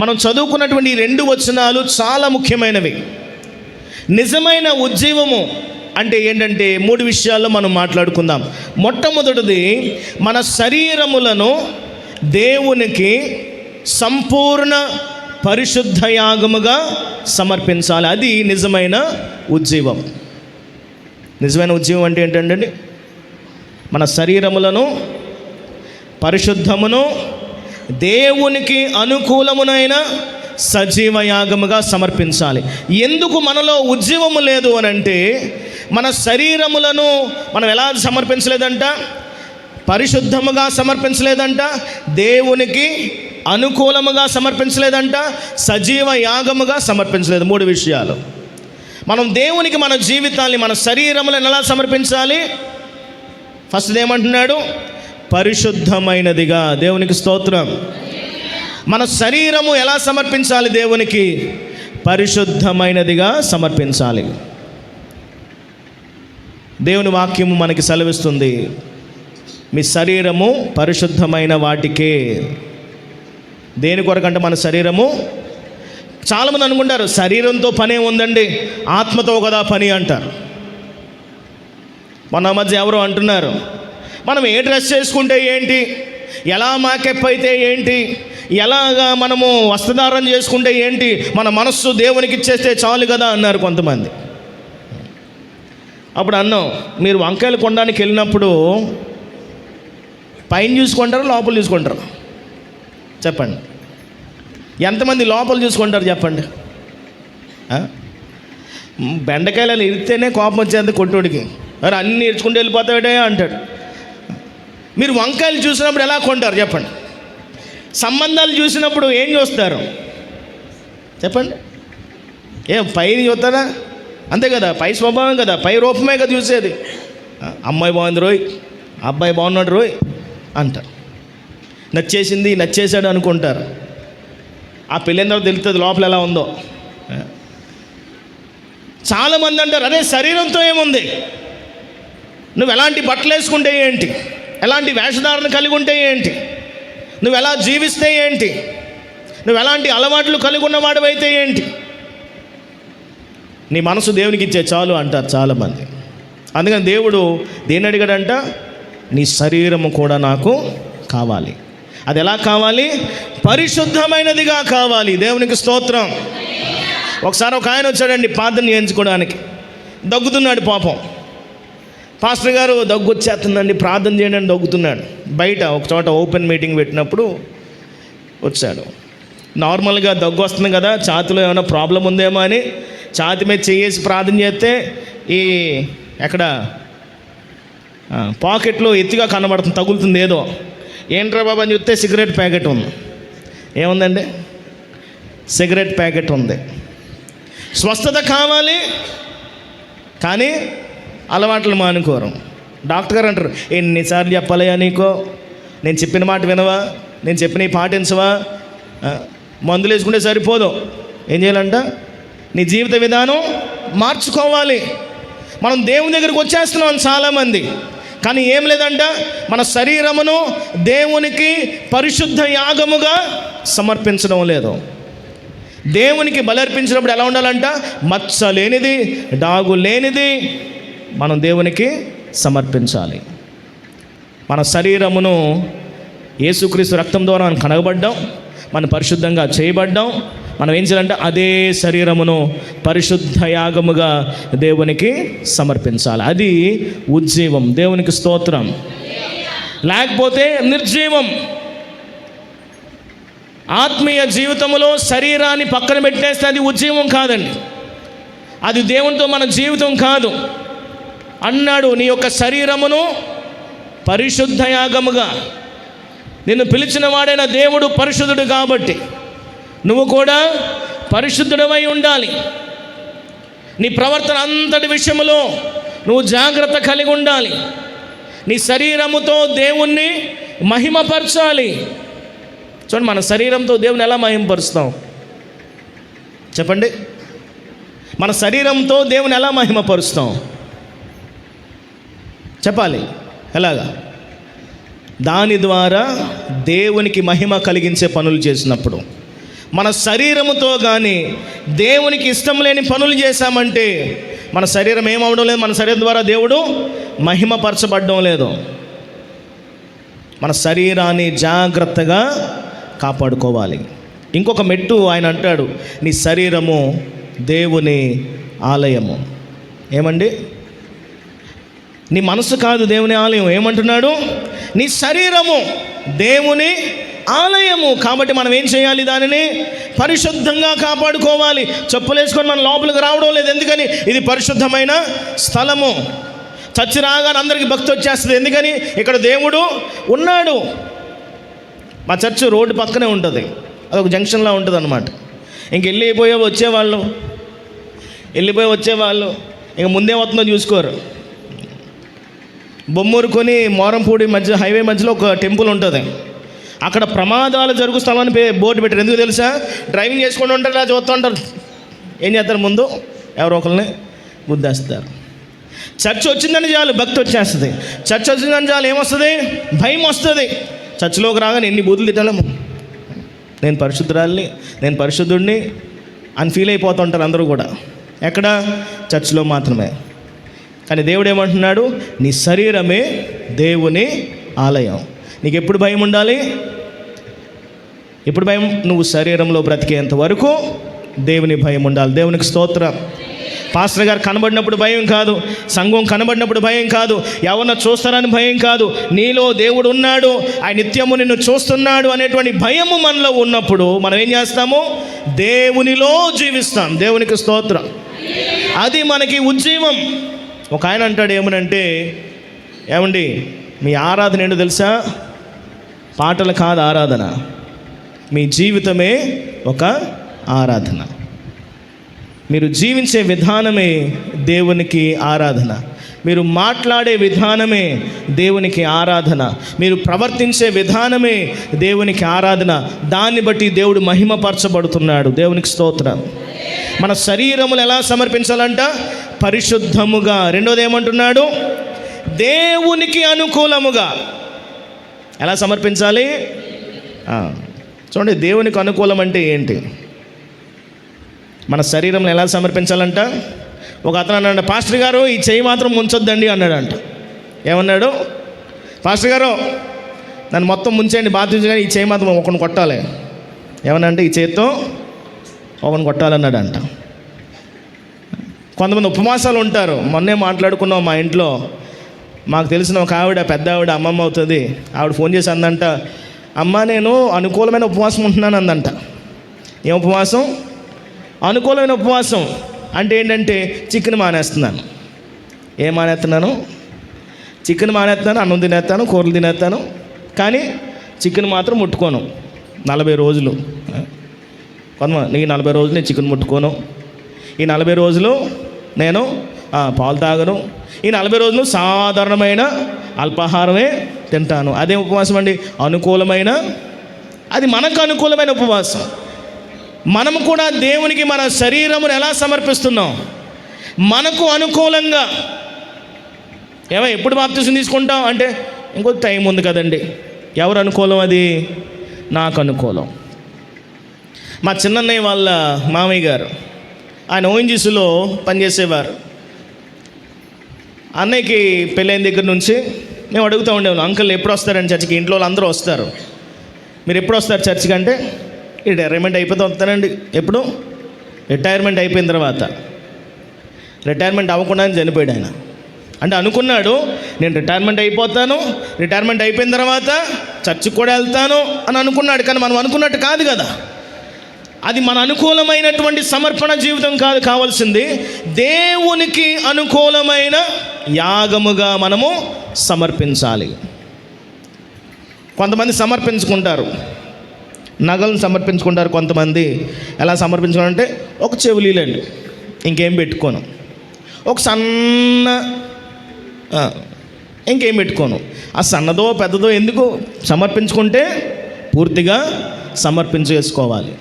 మనం చదువుకున్నటువంటి ఈ 2 వచనాలు చాలా ముఖ్యమైనవి. నిజమైన ఉజ్జీవము అంటే ఏంటంటే 3 విషయాల్లో మనం మాట్లాడుకుందాం. మొట్టమొదటిది, మన శరీరములను దేవునికి సంపూర్ణ పరిశుద్ధ యాగముగా సమర్పించాలి. అది నిజమైన ఉజ్జీవం. నిజమైన ఉజ్జీవం అంటే ఏంటండి? మన శరీరములను పరిశుద్ధమును దేవునికి అనుకూలమునైన సజీవ యాగముగా సమర్పించాలి. ఎందుకు మనలో ఉజ్జీవము లేదు అని అంటే, మన శరీరములను మనం ఎలా సమర్పించలేదంట? పరిశుద్ధముగా సమర్పించలేదంట, దేవునికి అనుకూలముగా సమర్పించలేదంట, సజీవ యాగముగా సమర్పించలేదు. 3 విషయాలు. మనం దేవునికి మన జీవితాన్ని, మన శరీరములను ఎలా సమర్పించాలి? ఫస్ట్ ఏమంటున్నాడు? పరిశుద్ధమైనదిగా. దేవునికి స్తోత్రం. మన శరీరము ఎలా సమర్పించాలి దేవునికి? పరిశుద్ధమైనదిగా సమర్పించాలి. దేవుని వాక్యము మనకి సెలవిస్తుంది, మీ శరీరము పరిశుద్ధమైన వాటికే. దేని కొరకంటే మన శరీరము, చాలామంది అనుకుంటారు శరీరంతో పనే ఉందండి, ఆత్మతో కదా పని అంటారు. మన మధ్య ఎవరో అంటున్నారు, మనం ఏ డ్రెస్ చేసుకుంటే ఏంటి, ఎలా మేకప్ అయితే ఏంటి, ఎలాగా మనము వస్త్రధారణ చేసుకుంటే ఏంటి, మన మనస్సు దేవునికి ఇచ్చేస్తే చాలు కదా అన్నారు కొంతమంది. అప్పుడు అన్నాం, మీరు వంకాయలు కొనడానికి వెళ్ళినప్పుడు పైన చూసుకుంటారు, లోపల చూసుకుంటారు? చెప్పండి. ఎంతమంది లోపల చూసుకుంటారు చెప్పండి? బెండకాయలు ఇరితేనే కోపం వచ్చేది కొట్టోడికి, మరి అన్నీ ఇరుచుకుంటూ వెళ్ళిపోతాడే అంటాడు. మీరు వంకాయలు చూసినప్పుడు ఎలా కొంటారు చెప్పండి? సంబంధాలు చూసినప్పుడు ఏం చూస్తారు చెప్పండి? పైన చూస్తారా? అంతే కదా, పై స్వభావం కదా, పై రూపమే కదా చూసేది. అమ్మాయి బాగుంది రోయ్, అబ్బాయి బాగున్నాడు రోయ్ అంటారు. నచ్చేసింది, నచ్చేసాడు అనుకుంటారు. ఆ పెళ్ళైన తర్వాత తెలుస్తుంది లోపల ఎలా ఉందో. చాలామంది అంటారు, అరే శరీరంతో ఏముంది, నువ్వు ఎలాంటి బట్టలు వేసుకుంటే ఏంటి, ఎలాంటి వేషధారణ కలిగి ఉంటే ఏంటి, నువ్వు ఎలా జీవిస్తే ఏంటి, నువ్వు ఎలాంటి అలవాట్లు కలిగి ఉన్నవాడివైతే ఏంటి, నీ మనసు దేవునికి ఇచ్చే చాలు అంటారు చాలామంది. అందుకని దేవుడు దేన్ని అడిగాడంట? నీ శరీరము కూడా నాకు కావాలి. అది ఎలా కావాలి? పరిశుద్ధమైనదిగా కావాలి. దేవునికి స్తోత్రం. ఒకసారి ఒక ఆయన వచ్చాడండి ప్రార్థన చేయించుకోవడానికి. దగ్గుతున్నాడు పాపం. పాస్టర్ గారు దగ్గు వచ్చేస్తుందండి, ప్రార్థన చేయండి అని దగ్గుతున్నాడు. బయట ఒక చోట ఓపెన్ మీటింగ్ పెట్టినప్పుడు వచ్చాడు. నార్మల్గా దగ్గు వస్తుంది కదా, ఛాతిలో ఏమైనా ప్రాబ్లం ఉందేమో అని ఛాతి మీద చేసి ప్రార్థన చేస్తే ఈ ఎక్కడ పాకెట్లో ఎత్తుగా కనబడుతుంది, తగులుతుంది ఏదో. ఏంట్రా బాబు అని చూస్తే సిగరెట్ ప్యాకెట్ ఉంది. ఏముందండి? సిగరెట్ ప్యాకెట్ ఉంది. స్వస్థత కావాలి కానీ అలవాట్లు మానుకోరు. డాక్టర్ గారు అంటారు, ఎన్నిసార్లు చెప్పాలయ్యా నీకో, నేను చెప్పిన మాట వినవా, నేను చెప్పిన పాటించవా, మందులు వేసుకుంటే సరిపోదు, ఏం చేయాలంట? నీ జీవిత విధానం మార్చుకోవాలి. మనం దేవుని దగ్గరికి వచ్చేస్తున్నాం చాలామంది, కానీ ఏం లేదంట, మన శరీరమును దేవునికి పరిశుద్ధ యాగముగా సమర్పించడం లేదు. దేవునికి బలర్పించినప్పుడు ఎలా ఉండాలంట? మచ్చ లేనిది, డాగు లేనిది మనం దేవునికి సమర్పించాలి. మన శరీరమును యేసుక్రీస్తు రక్తం ద్వారా మనం కడగబడ్డాం, మనం పరిశుద్ధంగా చేయబడ్డాం. మనం ఏం చేయాలంటే అదే శరీరమును పరిశుద్ధ యాగముగా దేవునికి సమర్పించాలి. అది ఉజ్జీవం. దేవునికి స్తోత్రం. లేకపోతే నిర్జీవం. ఆత్మీయ జీవితంలో శరీరాన్ని పక్కన పెట్టేస్తే అది ఉజ్జీవం కాదండి, అది దేవునితో మన జీవితం కాదు. అన్నాడు, నీ యొక్క శరీరమును పరిశుద్ధ యాగముగా. నిన్ను పిలిచిన వాడైన దేవుడు పరిశుద్ధుడు కాబట్టి నువ్వు కూడా పరిశుద్ధుడవై ఉండాలి. నీ ప్రవర్తన అంతటి విషయంలో నువ్వు జాగ్రత్త కలిగి ఉండాలి. నీ శరీరముతో దేవుణ్ణి మహిమపరచాలి. చూడండి, మన శరీరంతో దేవుని ఎలా మహిమపరుస్తాం చెప్పండి? మన శరీరంతో దేవుని ఎలా మహిమపరుస్తాం చెప్పాలి? ఎలాగా? దాని ద్వారా దేవునికి మహిమ కలిగించే పనులు చేసినప్పుడు. మన శరీరముతో కానీ దేవునికి ఇష్టం లేని పనులు చేశామంటే మన శరీరం ఏమవడం లేదు, మన శరీరం ద్వారా దేవుడు మహిమపరచబడడం లేదు. మన శరీరాన్ని జాగ్రత్తగా కాపాడుకోవాలి. ఇంకొక మెట్టు ఆయన అంటాడు, నీ శరీరము దేవుని ఆలయము. ఏమండి? నీ మనసు కాదు దేవుని ఆలయం. ఏమంటున్నాడు? నీ శరీరము దేవుని ఆలయము. కాబట్టి మనం ఏం చేయాలి? దానిని పరిశుద్ధంగా కాపాడుకోవాలి. చెప్పులు వేసుకొని మనం లోపలికి రావడం లేదు. ఎందుకని? ఇది పరిశుద్ధమైన స్థలము. చచ్చి రాగానే అందరికీ భక్తి వచ్చేస్తుంది. ఎందుకని? ఇక్కడ దేవుడు ఉన్నాడు. మా చర్చ్ రోడ్డు పక్కనే ఉంటుంది, అదొక జంక్షన్లా ఉంటుంది అన్నమాట. ఇంక వెళ్ళిపోయి వచ్చేవాళ్ళు ఇంక ముందే వస్తుందో చూసుకోరు. బొమ్మూరుకొని మోరంపూడి మధ్య హైవే మధ్యలో ఒక టెంపుల్ ఉంటుంది. అక్కడ ప్రమాదాలు జరుగు స్థలాన్ని బోర్డు పెట్టారు. ఎందుకు తెలుసా? డ్రైవింగ్ చేసుకుంటూ ఉంటారు, ఇలా చూస్తూ ఉంటారు. ఏం చేస్తారు? ముందు ఎవరో ఒకరిని గుద్దేస్తారు. చర్చ్ వచ్చిందని చాలు భక్తి వచ్చేస్తుంది. చర్చ్ వచ్చిందని చాలు ఏమొస్తుంది? భయం వస్తుంది. చర్చ్లోకి రాగానే ఎన్ని బూతులు తిట్టాలేమో, నేను పరిశుద్ధురాలిని, నేను పరిశుద్ధుడిని అని ఫీల్ అయిపోతుంటారు అందరూ కూడా. ఎక్కడ? చర్చ్లో మాత్రమే. కానీ దేవుడు ఏమంటున్నాడు? నీ శరీరమే దేవుని ఆలయం. నీకు ఎప్పుడు భయం ఉండాలి? ఎప్పుడు భయం? నువ్వు శరీరంలో బ్రతికేంత వరకు దేవుని భయం ఉండాలి. దేవునికి స్తోత్రం. పాస్టర్ గారు కనబడినప్పుడు భయం కాదు, సంఘం కనబడినప్పుడు భయం కాదు, ఎవరినో చూస్తారని భయం కాదు. నీలో దేవుడు ఉన్నాడు, ఆయన నిత్యము నిన్ను చూస్తున్నాడు అనేటువంటి భయము మనలో ఉన్నప్పుడు మనం ఏం చేస్తాము? దేవునిలో జీవిస్తాం. దేవునికి స్తోత్రం. అది మనకి ఉజ్జీవం. ఒక ఆయన అంటాడు ఏమనంటే, ఏమండి మీ ఆరాధన ఏంటో తెలుసా? పాటలు కాదు ఆరాధన, మీ జీవితమే ఒక ఆరాధన. మీరు జీవించే విధానమే దేవునికి ఆరాధన. మీరు మాట్లాడే విధానమే దేవునికి ఆరాధన. మీరు ప్రవర్తించే విధానమే దేవునికి ఆరాధన. దాన్ని బట్టి దేవుడు మహిమపరచబడుతున్నాడు. దేవునికి స్తోత్రం. మన శరీరములు ఎలా సమర్పించాలంట? పరిశుద్ధముగా. రెండోది ఏమంటున్నాడు? దేవునికి అనుకూలముగా. ఎలా సమర్పించాలి? చూడండి, దేవునికి అనుకూలం అంటే ఏంటి? మన శరీరంలో ఎలా సమర్పించాలంట? ఒక అతను అన్నాడు, పాస్టర్ గారు ఈ చెయ్యి మాత్రం ముంచొద్దండి అన్నాడంట. ఏమన్నాడు? పాస్టర్ గారు నన్ను మొత్తం ముంచేయండి బాధ్యత, కానీ ఈ చెయ్యి మాత్రం ఒకరిని కొట్టాలి. ఏమనంటే ఈ చేత్తో ఒకరిని కొట్టాలన్నాడంట. కొంతమంది ఉపవాసాలు ఉంటారు. మొన్నే మాట్లాడుకున్నాం మా ఇంట్లో. మాకు తెలిసిన ఒక ఆవిడ, పెద్ద ఆవిడ, అమ్మమ్మ అవుతుంది, ఆవిడ ఫోన్ చేసి అందంట, అమ్మ నేను అనుకూలమైన ఉపవాసం ఉంటున్నాను అందంట. ఏం ఉపవాసం? అనుకూలమైన ఉపవాసం. అంటే ఏంటంటే చికెన్ మానేస్తున్నాను. ఏం మానేస్తున్నాను? చికెన్ మానేస్తాను, అన్నం తినేస్తాను, కూరలు తినేస్తాను, కానీ చికెన్ మాత్రం ముట్టుకోను 40 రోజులు. కొంతమంది ఈ 40 రోజులు నేను చికెన్ ముట్టుకోను, ఈ 40 రోజులు నేను పాలు తాగను, ఈ 40 రోజులు సాధారణమైన అల్పాహారమే తింటాను. అదే ఉపవాసం అండి, అనుకూలమైన, అది మనకు అనుకూలమైన ఉపవాసం. మనము కూడా దేవునికి మన శరీరమును ఎలా సమర్పిస్తున్నాం? మనకు అనుకూలంగా. ఎప్పుడు బాప్తిసం తీసుకుంటాం అంటే ఇంకో టైం ఉంది కదండి. ఎవరు అనుకూలం? అది నాకు అనుకూలం. మా చిన్నన్నయ్య వాళ్ళ మామయ్య గారు, ఆయన ఓఎన్జీసీలో పనిచేసేవారు. అన్నయ్యకి పెళ్ళైన దగ్గర నుంచి మేము అడుగుతూ ఉండేవాళ్ళం, అంకుల్ ఎప్పుడు వస్తారని చర్చికి? ఇంట్లో వాళ్ళు అందరూ వస్తారు, మీరు ఎప్పుడు వస్తారు చర్చికి అంటే, ఈ రిటైర్మెంట్ అయిపోతే వస్తానండి. ఎప్పుడు? రిటైర్మెంట్ అయిపోయిన తర్వాత. రిటైర్మెంట్ అవ్వకుండానే చనిపోయాడు ఆయన. అంటే అనుకున్నాడు నేను రిటైర్మెంట్ అయిపోతాను, రిటైర్మెంట్ అయిపోయిన తర్వాత చర్చికి కూడా వెళ్తాను అని అనుకున్నాడు. కానీ మనం అనుకున్నట్టు కాదు కదా. అది మన అనుకూలమైనటువంటి సమర్పణ జీవితం కాదు కావాల్సింది. దేవునికి అనుకూలమైన యాగముగా మనము సమర్పించాలి. కొంతమంది సమర్పించుకుంటారు, నగలను సమర్పించుకుంటారు. కొంతమంది ఎలా సమర్పించుకుంటారంటే, ఒక చెవులీలండి, ఇంకేం పెట్టుకోను, ఒక సన్న ఇంకేం పెట్టుకోను. ఆ సన్నదో పెద్దదో ఎందుకు? సమర్పించుకుంటే పూర్తిగా సమర్పించేసుకోవాలి.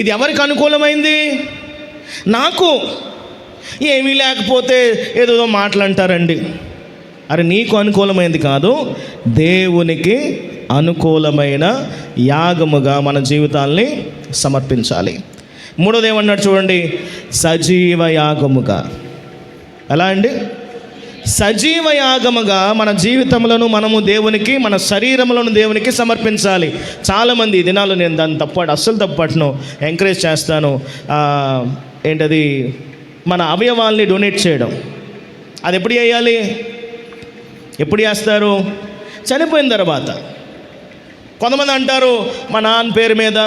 ఇది ఎవరికి అనుకూలమైంది? నాకు. ఏమీ లేకపోతే ఏదో మాటలంటారండి. అరే నీకు అనుకూలమైంది కాదు, దేవునికి అనుకూలమైన యాగముగా మన జీవితాల్ని సమర్పించాలి. మూడోది ఏమన్నాడు చూడండి, సజీవ యాగముగా. ఎలా అండి? సజీవ యాగముగా మన జీవితములను మనము దేవునికి, మన శరీరములను దేవునికి సమర్పించాలి. చాలామంది దినాలు, నేను దాన్ని అస్సలు తప్పట్ను, ఎంకరేజ్ చేస్తాను. ఏంటది? మన అవయవాల్ని డొనేట్ చేయడం. అది ఎప్పుడు చేయాలి? ఎప్పుడు చేస్తారు? చనిపోయిన తర్వాత. కొంతమంది అంటారు, మా నాన్న పేరు మీద,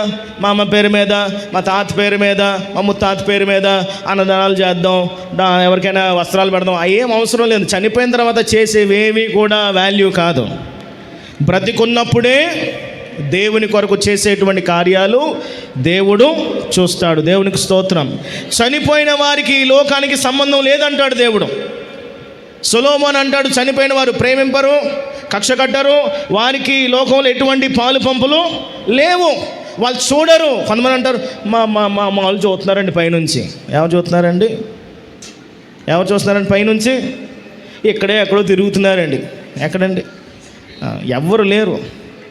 మా అమ్మ పేరు మీద, మా తాత పేరు మీద, మా ముత్తాత పేరు మీద అన్నదానాలు చేద్దాం, ఎవరికైనా వస్త్రాలు పెడదాం. ఏం అవసరం లేదు. చనిపోయిన తర్వాత చేసేవేవి కూడా వాల్యూ కాదు. బ్రతికున్నప్పుడే దేవుని కొరకు చేసేటువంటి కార్యాలు దేవుడు చూస్తాడు. దేవునికి స్తోత్రం. చనిపోయిన వారికి ఈ లోకానికి సంబంధం లేదంటాడు దేవుడు. సొలొమోను అంటాడు, చనిపోయిన వారు ప్రేమింపరు, కక్ష కట్టరు, వారికి లోకంలో ఎటువంటి పాలు పంపులు లేవు, వాళ్ళు చూడరు. కొంతమంది అంటారు, మా మా మా వాళ్ళు చూస్తున్నారండి పైనుంచి. ఎవరు చూస్తున్నారండి? ఎవరు చూస్తున్నారండి పైనుంచి? ఎక్కడో తిరుగుతున్నారండి. ఎక్కడండి? ఎవ్వరు లేరు.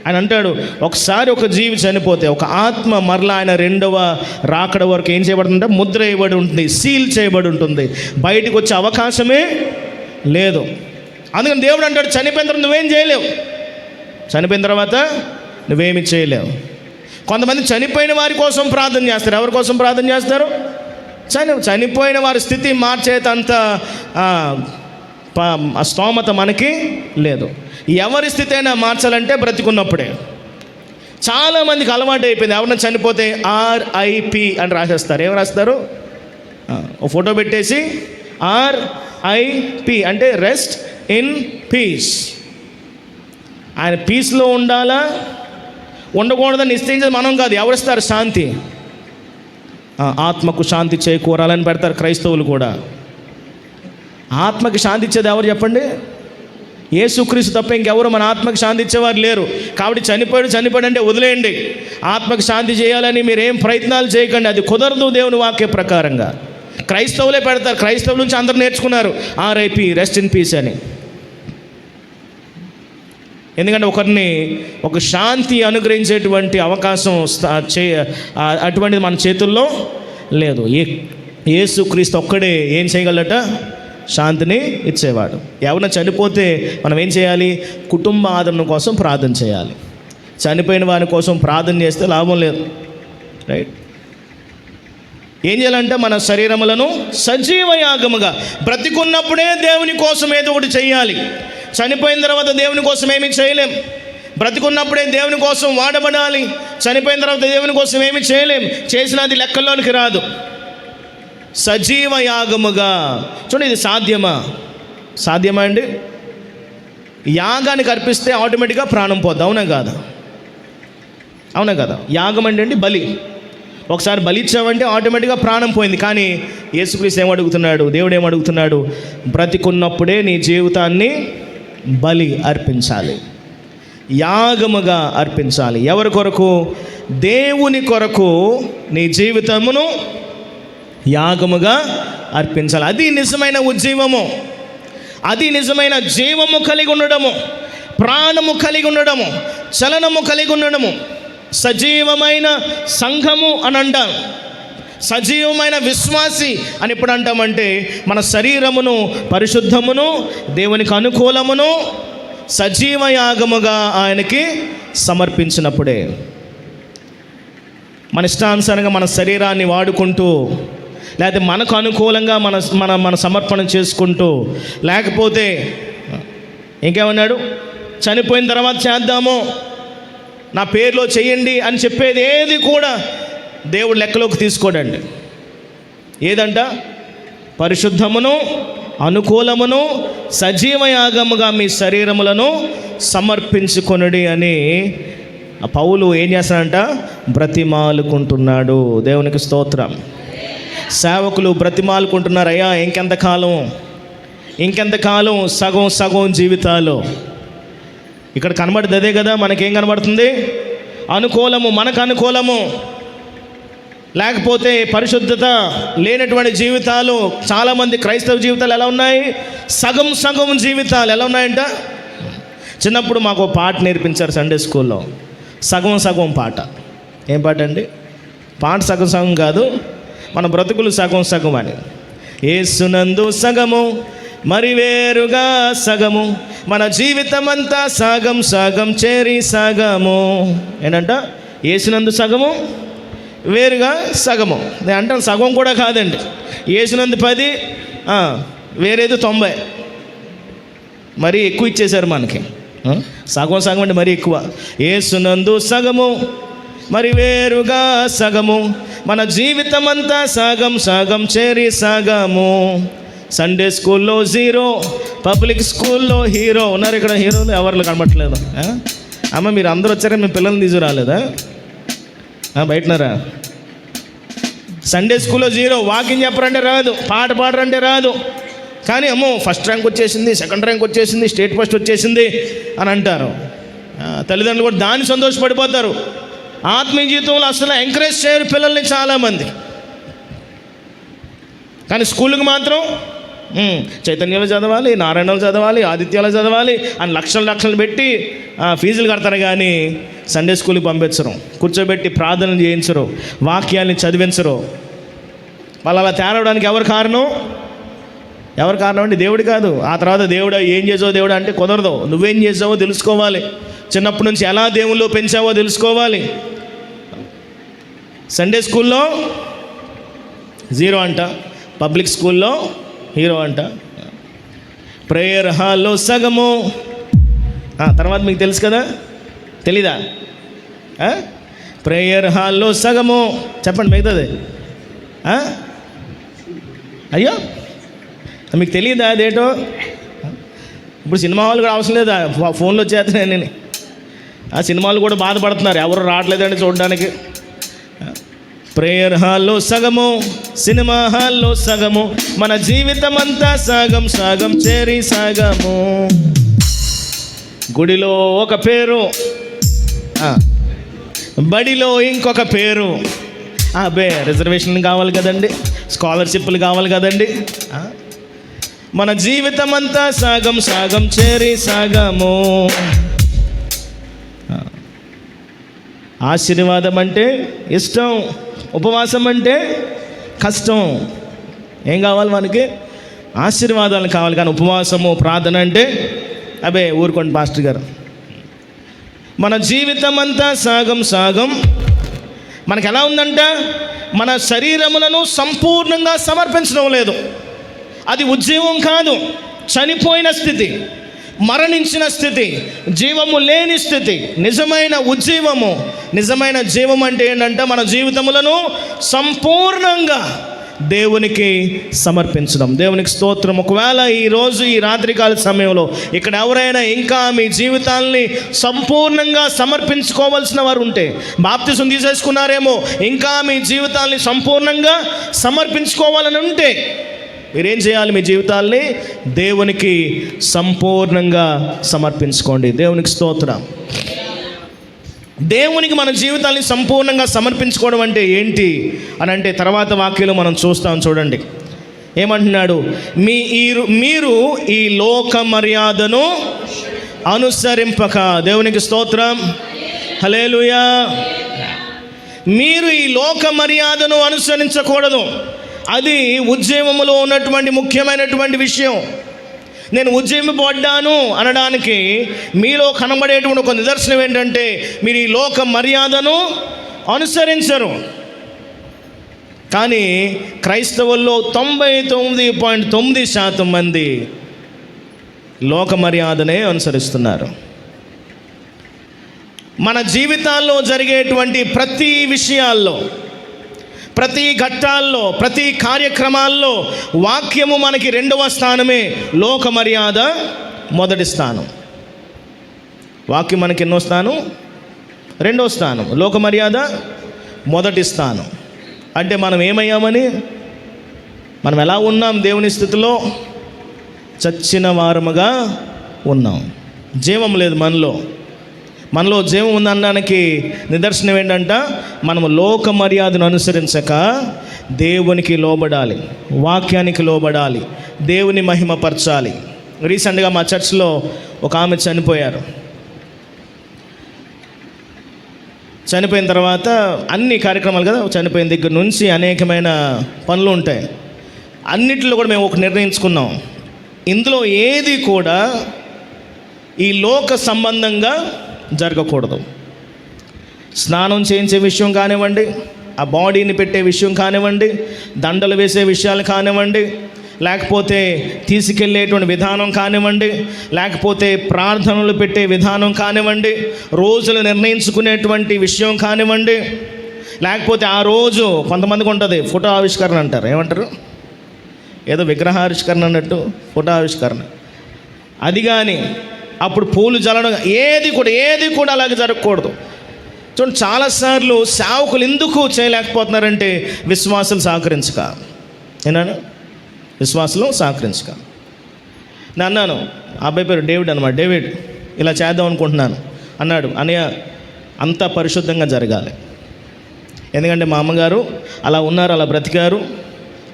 ఆయన అంటాడు, ఒకసారి ఒక జీవి చనిపోతే, ఒక ఆత్మ మరలా ఆయన రెండవ రాకడ వరకు ఏం చేయబడుతుందంటే ముద్ర వేయబడి ఉంటుంది, సీల్ చేయబడి ఉంటుంది, బయటికి వచ్చే అవకాశమే లేదు. అందుకని దేవుడు అంటాడు, చనిపోయిన తర్వాత నువ్వేం చేయలేవు, చనిపోయిన తర్వాత నువ్వేమి చేయలేవు. కొంతమంది చనిపోయిన వారి కోసం ప్రార్థన చేస్తారు. ఎవరి కోసం ప్రార్థన చేస్తారు? చనిపోయిన వారి స్థితి మార్చేంత స్తోమత మనకి లేదు. ఎవరి స్థితి అయినా మార్చాలంటే బ్రతికున్నప్పుడే. చాలామందికి అలవాటు అయిపోయింది, ఎవరైనా చనిపోతే RIP అని రాసేస్తారు. ఏం రాస్తారు? ఒక ఫోటో పెట్టేసి RIP అంటే రెస్ట్ ఇన్ పీస్. ఆయన పీస్లో ఉండాలా, ఉండకూడదని నిశ్చయించేది మనం కాదు. ఎవరిస్తారు శాంతి? ఆత్మకు శాంతి చేకూరాలని పెడతారు క్రైస్తవులు కూడా. ఆత్మకి శాంతి ఇచ్చేది ఎవరు చెప్పండి? యేసుక్రీస్తు తప్ప ఇంకెవరు మన ఆత్మకి శాంతి ఇచ్చేవారు లేరు. కాబట్టి చనిపోయాడు అంటే వదిలేయండి. ఆత్మకి శాంతి చేయాలని మీరేం ప్రయత్నాలు చేయకండి, అది కుదరదు దేవుని వాక్య ప్రకారంగా. క్రైస్తవులే పెడతారు. క్రైస్తవుల నుంచి అందరూ నేర్చుకున్నారు RIP, రెస్ట్ ఇన్ పీస్ అని. ఎందుకంటే ఒక శాంతి అనుగ్రహించేటువంటి అవకాశం అటువంటిది మన చేతుల్లో లేదు. యేసుక్రీస్తు ఒక్కడే ఏం చేయగలట? శాంతిని ఇచ్చేవాడు. ఎవరైనా చనిపోతే మనం ఏం చేయాలి? కుటుంబ ఆదరణ కోసం ప్రార్థన చేయాలి. చనిపోయిన వారి కోసం ప్రార్థన చేస్తే లాభం లేదు, రైట్? ఏం చేయాలంటే మన శరీరములను సజీవ యాగముగా, బ్రతికున్నప్పుడే దేవుని కోసం ఏదో ఒకటి చేయాలి. చనిపోయిన తర్వాత దేవుని కోసం ఏమీ చేయలేం. బ్రతికున్నప్పుడే దేవుని కోసం వాడబడాలి. చనిపోయిన తర్వాత దేవుని కోసం ఏమీ చేయలేం. చేసినది లెక్కల్లోనికి రాదు. సజీవ యాగముగా చూడండి, ఇది సాధ్యమా అండి? యాగానికి అర్పిస్తే ఆటోమేటిక్గా ప్రాణం పోద్ది, అవునా కదా? యాగం అంటే బలి. ఒకసారి బలి ఇచ్చామంటే ఆటోమేటిక్గా ప్రాణం పోయింది. కానీ యేసుక్రీస్తు ఏమడుగుతున్నాడు, దేవుడు ఏమడుగుతున్నాడు? బ్రతికున్నప్పుడే నీ జీవితాన్ని బలి అర్పించాలి, యాగముగా అర్పించాలి. ఎవరి కొరకు? దేవుని కొరకు నీ జీవితమును యాగముగా అర్పించాలి. అది నిజమైన ఉజ్జీవము, అది నిజమైన జీవము కలిగి ఉండడము, ప్రాణము కలిగి ఉండడము, చలనము కలిగి ఉండడము. సజీవమైన సంఘము అని అంటాం, సజీవమైన విశ్వాసి అని ఎప్పుడు అంటామంటే మన శరీరమును పరిశుద్ధమును దేవునికి అనుకూలమును సజీవ యాగముగా ఆయనకి సమర్పించినప్పుడే. మన ఇష్టానుసారంగా మన శరీరాన్ని వాడుకుంటూ, లేకపోతే మనకు అనుకూలంగా మన సమర్పణ చేసుకుంటూ, లేకపోతే ఇంకేమన్నాడు, చనిపోయిన తర్వాత చేద్దాము, నా పేరులో చెయ్యండి అని చెప్పేది ఏది కూడా దేవుడు లెక్కలోకి తీసుకోడండి. ఏదంట? పరిశుద్ధమును అనుకూలమును సజీవ యాగముగా మీ శరీరములను సమర్పించుకొనుడి అని పౌలు ఏం చేస్తాడంట? బ్రతిమాలుకుంటున్నాడు. దేవునికి స్తోత్రం. సేవకులు బ్రతిమాలుకుంటున్నారు, అయ్యా ఇంకెంతకాలం సగం జీవితాలు. ఇక్కడ కనబడుతుంది అదే కదా, మనకేం కనబడుతుంది? అనుకూలము, మనకు అనుకూలము, లేకపోతే పరిశుద్ధత లేనటువంటి జీవితాలు. చాలామంది క్రైస్తవ జీవితాలు ఎలా ఉన్నాయి? సగం జీవితాలు ఎలా ఉన్నాయంట? చిన్నప్పుడు మాకు పాట నేర్పించారు సండే స్కూల్లో, సగం పాట. ఏం పాట అండి? పాట సగం కాదు, మన బ్రతుకులు సగం అని. యేసునందు సగము మరి వేరుగా సగము, మన జీవితం అంతా సగం చేరి సగము. ఏంటంట? యేసునందు సగము వేరుగా సగము. నేను అంటాను సగం కూడా కాదండి, యేసునందు 10 వేరేది 90. మరీ ఎక్కువ ఇచ్చేశారు మనకి. సగం అంటే మరీ ఎక్కువ. యేసునందు సగము మరి వేరుగా సగము, మన జీవితం అంతా సగం చేరి సగము. సండే స్కూల్లో 0, పబ్లిక్ స్కూల్లో హీరో. ఉన్నారు ఇక్కడ హీరోలు, ఎవరు కనబట్టలేదు. అమ్మ మీరు అందరూ వచ్చారా? మీ పిల్లల్ని తీసుకురాలేదా? బయటనారా? సండే స్కూల్లో 0, వాకింగ్ చెప్పరంటే రాదు, పాట పాడరంటే రాదు. కానీ అమ్మో ఫస్ట్ ర్యాంక్ వచ్చేసింది, సెకండ్ ర్యాంక్ వచ్చేసింది, స్టేట్ ఫస్ట్ వచ్చేసింది అని అంటారు. తల్లిదండ్రులు కూడా దాన్ని సంతోషపడిపోతారు. ఆత్మీయ జీవితంలో అసలు ఎంకరేజ్ చేయరు పిల్లల్ని చాలామంది. కానీ స్కూల్కి మాత్రం చైతన్యాలు చదవాలి, నారాయణలు చదవాలి, ఆదిత్యాలు చదవాలి అని లక్షలు పెట్టి ఫీజులు కడతారు. కానీ సండే స్కూల్కి పంపించరు, కూర్చోబెట్టి ప్రార్థనలు చేయించరు, వాక్యాన్ని చదివించరు. వాళ్ళు అలా తేరవడానికి ఎవరు కారణం అంటే దేవుడు కాదు. ఆ తర్వాత దేవుడు ఏం చేసావు దేవుడు అంటే కుదరదు. నువ్వేం చేసావో తెలుసుకోవాలి, చిన్నప్పటి నుంచి ఎలా దేవుల్లో పెంచావో తెలుసుకోవాలి. సండే స్కూల్లో 0 అంట, పబ్లిక్ స్కూల్లో హీరో అంట. ప్రేయర్ హాల్లో సగము. తర్వాత మీకు తెలుసు కదా, తెలీదా? ప్రేయర్ హాల్లో సగము. చెప్పండి మిగతాది. అయ్యో మీకు తెలియదా అదేటో? ఇప్పుడు సినిమా హాల్ కూడా అవసరం లేదా, ఫోన్లో వచ్చేస్తున్నాయి. నేను ఆ సినిమాలు కూడా బాధపడుతున్నారు, ఎవరు రావట్లేదండి చూడడానికి. ప్రేయర్ హాల్లో సగము, సినిమా హాల్లో సగము, మన జీవితం అంతా సగం చేరి సగము. గుడిలో ఒక పేరు, బడిలో ఇంకొక పేరు. రిజర్వేషన్లు కావాలి కదండి, స్కాలర్షిప్లు కావాలి కదండి. మన జీవితం అంతా సగం చేరి సగము. ఆశీర్వాదం అంటే ఇష్టం, ఉపవాసం అంటే కష్టం. ఏం కావాలి మనకి? ఆశీర్వాదాలు కావాలి. కానీ ఉపవాసము ప్రార్థన అంటే ఊరుకోండి పాస్టర్ గారు. మన జీవితం అంతా సగం. మనకు ఎలా ఉందంట? మన శరీరములను సంపూర్ణంగా సమర్పించడం లేదు. అది ఉజ్జీవం కాదు, చనిపోయిన స్థితి. మరణించిన స్థితి, జీవము లేని స్థితి, నిజమైన ఉజ్జీవము. నిజమైన జీవం అంటే ఏంటంటే మన జీవితములను సంపూర్ణంగా దేవునికి సమర్పించడం. దేవునికి స్తోత్రం. ఒకవేళ ఈరోజు ఈ రాత్రికాల సమయంలో ఇక్కడ ఎవరైనా ఇంకా మీ జీవితాల్ని సంపూర్ణంగా సమర్పించుకోవాల్సిన వారు ఉంటే, బాప్తిసం తీసేసుకున్నారేమో, ఇంకా మీ జీవితాల్ని సంపూర్ణంగా సమర్పించుకోవాలని ఉంటే మీరేం చేయాలి? మీ జీవితాల్ని దేవునికి సంపూర్ణంగా సమర్పించుకోండి. దేవునికి స్తోత్రం. దేవునికి మన జీవితాన్ని సంపూర్ణంగా సమర్పించుకోవడం అంటే ఏంటి అని అంటే తర్వాత వాక్యంలో మనం చూస్తాం. చూడండి ఏమంటున్నాడు? మీరు ఈ లోక మర్యాదను అనుసరింపక. దేవునికి స్తోత్రం. హల్లెలూయా. మీరు ఈ లోక మర్యాదను అనుసరించకూడదు. అది ఉజ్జీవములో ఉన్నటువంటి ముఖ్యమైనటువంటి విషయం. నేను ఉజ్జీవింపబడ్డాను అనడానికి మీలో కనబడేటువంటి ఒక నిదర్శనం ఏంటంటే మీరు ఈ లోక మర్యాదను అనుసరించరు. కానీ క్రైస్తవుల్లో 99.9% మంది లోక మర్యాదనే అనుసరిస్తున్నారు. మన జీవితాల్లో జరిగేటువంటి ప్రతి విషయాల్లో, ప్రతి ఘట్టాల్లో, ప్రతి కార్యక్రమాల్లో వాక్యము మనకి 2వ స్థానమే, లోక మర్యాద మొదటి స్థానం. వాక్యం మనకి ఎన్నో స్థానం? 2వ స్థానం. లోక మర్యాద మొదటి స్థానం. అంటే మనం ఏమయ్యామని, మనం ఎలా ఉన్నాం? దేవుని స్థితిలో చచ్చిన వారముగా ఉన్నాం. జీవం లేదు మనలో జీవం ఉందనడానికి నిదర్శనం ఏంటంట? మనము లోక మర్యాదను అనుసరించక దేవునికి లోబడాలి, వాక్యానికి లోబడాలి, దేవుని మహిమపరచాలి. రీసెంట్గా మా చర్చ్లో ఒక ఆమె చనిపోయారు. చనిపోయిన తర్వాత అన్ని కార్యక్రమాలు కదా, చనిపోయిన దగ్గర నుంచి అనేకమైన పనులు ఉంటాయి. అన్నిటిలో కూడా మేము ఒక నిర్ణయించుకున్నాం, ఇందులో ఏది కూడా ఈ లోక సంబంధంగా జరగకూడదు. స్నానం చేయించే విషయం కానివ్వండి, ఆ బాడీని పెట్టే విషయం కానివ్వండి, దండలు వేసే విషయాలు కానివ్వండి, లేకపోతే తీసుకెళ్ళేటువంటి విధానం కానివ్వండి, లేకపోతే ప్రార్థనలు పెట్టే విధానం కానివ్వండి, రోజులు నిర్ణయించుకునేటువంటి విషయం కానివ్వండి, లేకపోతే ఆ రోజు కొంతమందికి ఉంటుంది ఫోటో ఆవిష్కరణ అంటారు. ఏమంటారు? ఏదో విగ్రహావిష్కరణ అన్నట్టు ఫోటో ఆవిష్కరణ. అది కానీ అప్పుడు పూలు జల్లడం, ఏది కూడా అలాగే జరగకూడదు. చూడండి, చాలాసార్లు సేవకులు ఎందుకు చేయలేకపోతున్నారంటే విశ్వాసులు సహకరించక. ఏనాను? విశ్వాసులు సహకరించక. నేను అన్నాను, అబ్బాయి పేరు డేవిడ్ అన్నమాట. డేవిడ్, ఇలా చేద్దాం అనుకుంటున్నాను అన్నాడు. అన్నయ్య, అంతా పరిశుద్ధంగా జరగాలి. ఎందుకంటే మా అమ్మగారు అలా ఉన్నారు, అలా బ్రతికారు,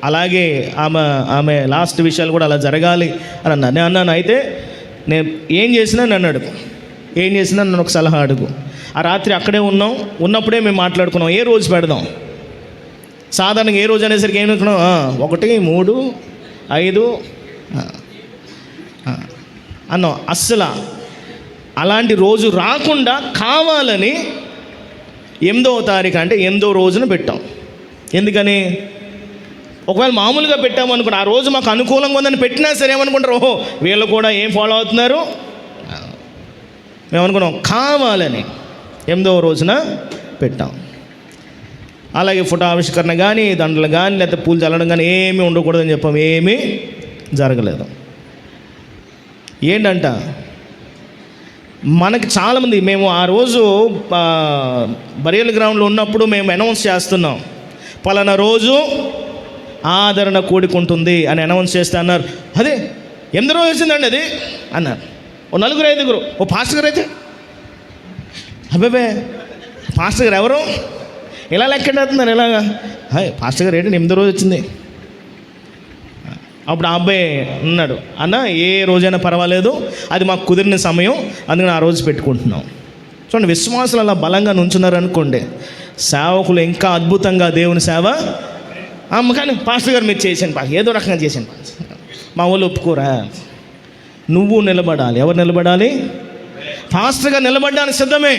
అలాగే ఆమె లాస్ట్ విషయాలు కూడా అలా జరగాలి అని అన్నాను. నేను అన్నాను, అయితే నేను ఏం చేసినా నన్ను అడుగు, ఏం చేసినా నన్ను ఒక సలహా అడుగు. ఆ రాత్రి అక్కడే ఉన్నప్పుడే మేము మాట్లాడుకున్నాం, ఏ రోజు పెడదాం. సాధారణంగా ఏ రోజు అనేసరికి ఏం అనుకున్నాం, 1, 3, 5 అన్నాం. అస్సలు అలాంటి రోజు రాకుండా కావాలని 8వ తారీఖు అంటే 8వ రోజున పెట్టాం. ఎందుకని? ఒకవేళ మామూలుగా పెట్టామనుకున్నా, ఆ రోజు మాకు అనుకూలంగా ఉందని పెట్టినా సరే ఏమనుకుంటారు, ఓహో వీళ్ళు కూడా ఏం ఫాలో అవుతున్నారు. మేము అనుకున్నాం కావాలని 8వ రోజున పెట్టాం. అలాగే ఫోటో ఆవిష్కరణ కానీ, దండలు కానీ, లేకపోతే పూలు చల్లడం కానీ ఏమీ ఉండకూడదని చెప్పాం. ఏమీ జరగలేదు. ఏంటంట, మనకి చాలామంది, మేము ఆ రోజు బరియల్ గ్రౌండ్లో ఉన్నప్పుడు మేము అనౌన్స్ చేస్తున్నాం, పలానా రోజు ఆదరణ కూడుకుంటుంది అని అనౌన్స్ చేస్తే అన్నారు, అదే 8 రోజు వచ్చిందండి అది అన్నారు. ఓ 4-5, ఓ పాస్టర్ గారు అయితే, అబ్బాబే పాస్టర్ గారు ఎవరు ఇలా లెక్కెడుతున్నారు ఇలాగా, పాస్టర్ గారు ఏంటి 8 రోజు వచ్చింది. అప్పుడు ఆ అబ్బాయి అన్నాడు, అన్న ఏ రోజైనా పర్వాలేదు, అది మాకు కుదిరిన సమయం, అందుకని ఆ రోజు పెట్టుకుంటున్నాం. చూడండి, విశ్వాసులు అలా బలంగా నుంచున్నారు అనుకోండి, సేవకులు ఇంకా అద్భుతంగా దేవుని సేవ. కానీ పాస్టర్ గారు మీరు చేసాను, ఏదో రకంగా చేశాను, మా వాళ్ళు ఒప్పుకోరా. నువ్వు నిలబడాలి. ఎవరు నిలబడాలి? పాస్టర్ గారు నిలబడడానికి సిద్ధమే,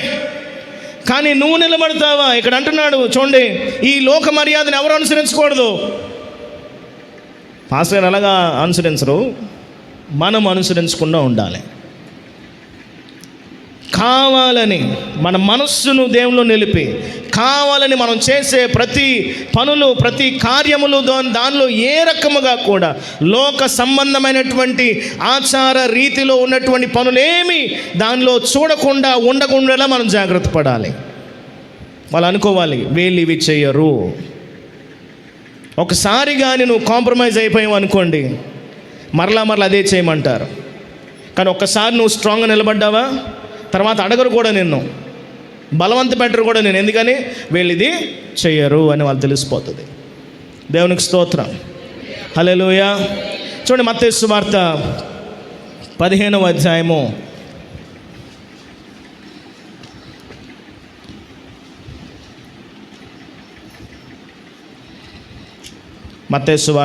కానీ నువ్వు నిలబడతావా? ఇక్కడ అంటున్నాడు చూడండి, ఈ లోక మర్యాదను ఎవరు అనుసరించకూడదు. పాస్టర్ గారు అలాగా అనుసరించరు, మనం అనుసరించకుండా ఉండాలి. కావాలని మన మనస్సును దేవునిలో నిలిపి, కావాలని మనం చేసే ప్రతి పనులు, ప్రతి కార్యములు దానిలో ఏ రకముగా కూడా లోక సంబంధమైనటువంటి ఆచార రీతిలో ఉన్నటువంటి పనులేమి దానిలో చూడకుండా ఉండకుండా మనం జాగ్రత్త పడాలి. వాళ్ళు అనుకోవాలి వీళ్ళు ఇవి చెయ్యరు. ఒకసారి కానీ నువ్వు కాంప్రమైజ్ అయిపోయావు అనుకోండి, మరలా అదే చేయమంటారు. కానీ ఒక్కసారి నువ్వు స్ట్రాంగ్గా నిలబడ్డావా, తర్వాత అడగరు కూడా, నిన్ను బలవంత పెట్టరు కూడా నేను, ఎందుకని వీళ్ళు ఇది చెయ్యరు అని వాళ్ళు తెలిసిపోతుంది. దేవునికి స్తోత్రం, హల్లెలూయా. చూడండి, మత్తయి సువార్త 15వ అధ్యాయము 15వ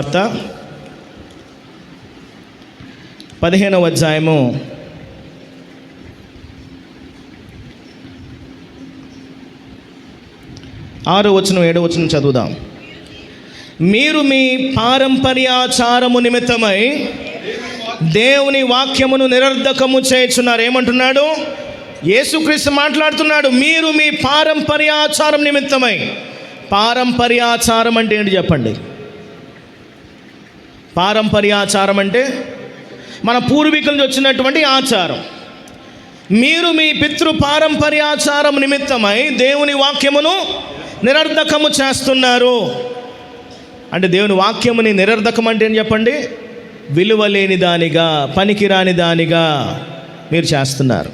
అధ్యాయము 6వ వచనం 7వ వచనం చదువుదాం. మీరు మీ పారంపర్యాచారము నిమిత్తమై దేవుని వాక్యమును నిరర్ధకము చేయుచున్నారు. ఏమంటున్నాడు? యేసుక్రీస్తు మాట్లాడుతున్నాడు. మీరు మీ పారంపర్యాచారం నిమిత్తమై. పారంపర్యాచారం అంటే ఏంటి చెప్పండి? పారంపర్యాచారం అంటే మన పూర్వీకుల నుంచి వచ్చినటువంటి ఆచారం. మీరు మీ పితృ పారంపర్యాచారం నిమిత్తమై దేవుని వాక్యమును నిరర్ధకము చేస్తున్నారు. అంటే దేవుని వాక్యముని నిరర్ధకం అంటే ఏం చెప్పండి? విలువ లేని దానిగా, పనికిరాని దానిగా మీరు చేస్తున్నారు.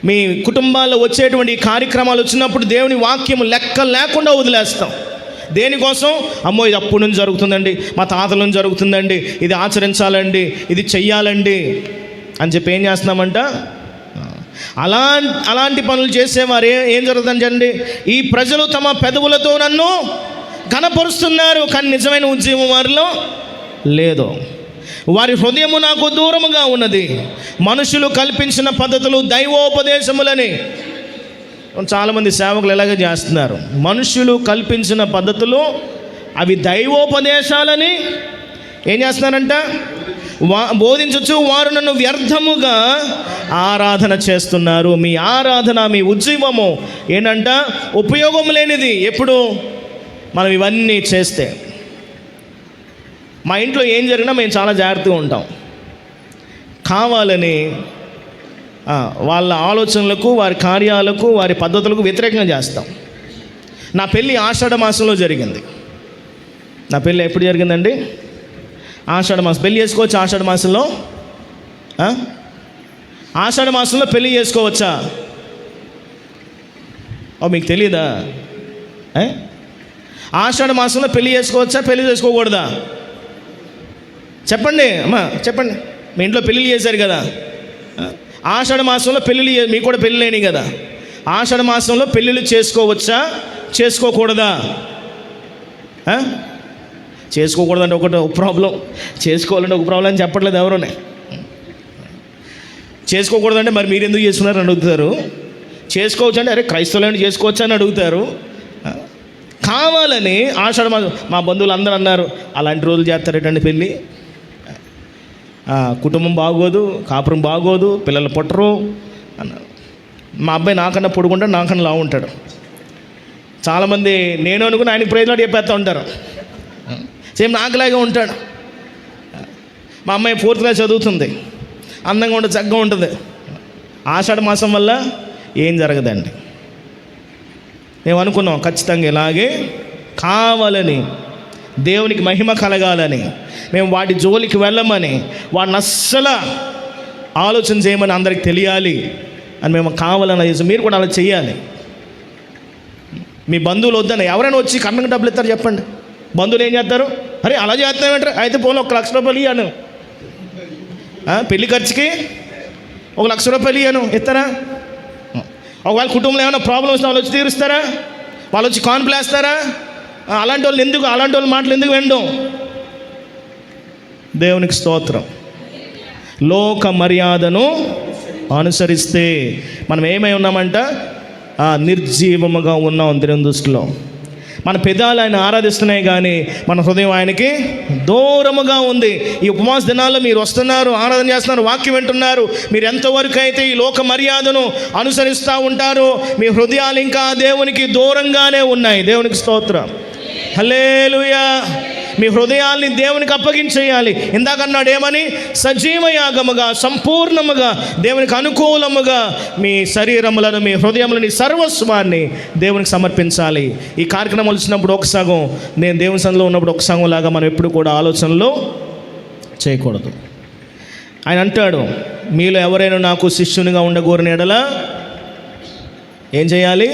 మీ కుటుంబాల్లో వచ్చేటువంటి కార్యక్రమాలు వచ్చినప్పుడు దేవుని వాక్యము లెక్క లేకుండా వదిలేస్తాం. దేనికోసం? అమ్మో ఇది అప్పటి నుంచి జరుగుతుందండి, మా తాతల నుంచి జరుగుతుందండి, ఇది ఆచరించాలండి, ఇది చెయ్యాలండి అని చెప్పి ఏం చేస్తున్నామంట? అలాంటి పనులు చేసేవారు ఏం జరుగుతుందండి? ఈ ప్రజలు తమ పెదవులతో నన్ను ఘనపరుస్తున్నారు, కానీ నిజమైన ఉద్యమం వారిలో లేదు. వారి హృదయము నాకు దూరముగా ఉన్నది. మనుషులు కల్పించిన పద్ధతులు దైవోపదేశములని. చాలామంది సేవకులు ఎలాగ చేస్తున్నారు? మనుషులు కల్పించిన పద్ధతులు అవి దైవోపదేశాలని ఏం చేస్తున్నారంట? బోధించచ్చు. వారు నన్ను వ్యర్థముగా ఆరాధన చేస్తున్నారు. మీ ఆరాధన, మీ ఉజ్జీవము ఏంటంట? ఉపయోగం లేనిది. ఎప్పుడు మనం ఇవన్నీ చేస్తే, మా ఇంట్లో ఏం జరిగినా మేము చాలా జాగ్రత్తగా ఉంటాం. కావాలని వాళ్ళ ఆలోచనలకు, వారి కార్యాలకు, వారి పద్ధతులకు వ్యతిరేకంగా చేస్తాం. నా పెళ్ళి ఆషాఢ మాసంలో జరిగింది. నా పెళ్ళి ఎప్పుడు జరిగిందండి? ఆషాఢ మాసం. పెళ్ళి చేసుకోవచ్చా ఆషాఢ మాసంలో? ఆషాఢ మాసంలో పెళ్ళి చేసుకోవచ్చా? మీకు తెలీదా? ఆషాఢ మాసంలో పెళ్ళి చేసుకోవచ్చా, పెళ్ళి చేసుకోకూడదా? చెప్పండి అమ్మా, చెప్పండి. మీ ఇంట్లో పెళ్ళిళ్ళు చేశారు కదా, ఆషాఢ మాసంలో పెళ్ళిళ్ళు, మీకు కూడా పెళ్ళి లేని కదా, ఆషాఢ మాసంలో పెళ్ళిళ్ళు చేసుకోవచ్చా, చేసుకోకూడదా? చేసుకోకూడదంటే ఒక ప్రాబ్లం, చేసుకోవాలంటే ఒక ప్రాబ్లం అని చెప్పట్లేదు ఎవరునే. చేసుకోకూడదంటే మరి మీరు ఎందుకు చేసుకున్నారని అడుగుతారు. చేసుకోవచ్చు అంటే అరే క్రైస్తవులని చేసుకోవచ్చా అని అడుగుతారు. కావాలని ఆషాఢ మాసం. మా బంధువులు అందరూ అన్నారు, అలాంటి రోజులు చేస్తారేటండి పెళ్ళి, కుటుంబం బాగోదు, కాపురం బాగోదు, పిల్లలు పుట్టరు అన్నారు. మా అబ్బాయి నాకన్నా పొడుగుంటాడు, నాకన్నా లావు ఉంటాడు. చాలామంది నేను అనుకుని ఆయనకి ప్రైజ్లాట్ చెప్పేస్తూ ఉంటారు. సేమ్ నాకులాగే ఉంటాడు. మా అమ్మాయి 4th క్లాస్ చదువుతుంది, అందంగా ఉంటుంది, చక్కగా ఉంటుంది. ఆషాఢ మాసం వల్ల ఏం జరగదండి. మేము అనుకున్నాం ఖచ్చితంగా ఇలాగే కావాలని, దేవునికి మహిమ కలగాలని, మేము వాటి జోలికి వెళ్ళమని, వాడిని అస్సలు ఆలోచన చేయమని అందరికి తెలియాలి అని మేము కావాలని చేస్తాం. మీరు కూడా అలా చేయాలి. మీ బంధువులు వద్దని ఎవరైనా వచ్చి కన్నకు డబ్బులు ఇస్తారు చెప్పండి. బంధువులు ఏం చేస్తారు? అరే అలా చేస్తామంటారు, అయితే పోనీ 1 లక్ష రూపాయలు ఇవ్వను, పెళ్లి ఖర్చుకి 1 లక్ష రూపాయలు ఇవ్వను, ఇస్తారా? ఒకవేళ కుటుంబంలో ఏమైనా ప్రాబ్లమ్స్ వస్తే వాళ్ళు వచ్చి తీరుస్తారా? వాళ్ళు వచ్చి కాన్పులేస్తారా? అలాంటి వాళ్ళు ఎందుకు, అలాంటి వాళ్ళ మాటలు ఎందుకు వినడం? దేవునికి స్తోత్రం. లోక మర్యాదను అనుసరిస్తే మనం ఏమై ఉన్నామంట? నిర్జీవముగా ఉన్నాం దేవుని దృష్టిలో. మన పెదాలు ఆయన ఆరాధిస్తున్నాయి కానీ మన హృదయం ఆయనకి దూరముగా ఉంది. ఈ ఉపవాస దినాల్లో మీరు వస్తున్నారు, ఆరాధన చేస్తున్నారు, వాక్యం వింటున్నారు. మీరు ఎంతవరకు అయితే ఈ లోక మర్యాదను అనుసరిస్తూ ఉంటారో మీ హృదయాలు ఇంకా దేవునికి దూరంగానే ఉన్నాయి. దేవునికి స్తోత్రం, హల్లెలూయా. మీ హృదయాల్ని దేవునికి అప్పగించేయాలి. ఇందాకన్నాడు ఏమని? సజీవ యాగముగా, సంపూర్ణముగా, దేవునికి అనుకూలముగా మీ శరీరములను, మీ హృదయములని, సర్వస్వాన్ని దేవునికి సమర్పించాలి. ఈ కార్యక్రమాలు వచ్చినప్పుడు ఒక సగం, నేను దేవుని సన్నిధిలో ఉన్నప్పుడు ఒక సగం లాగా మనం ఎప్పుడు కూడా ఆలోచనలో చేయకూడదు. ఆయన అంటాడు, మీలో ఎవరైనా నాకు శిష్యునిగా ఉండగోరిన ఎడల ఏం చేయాలి?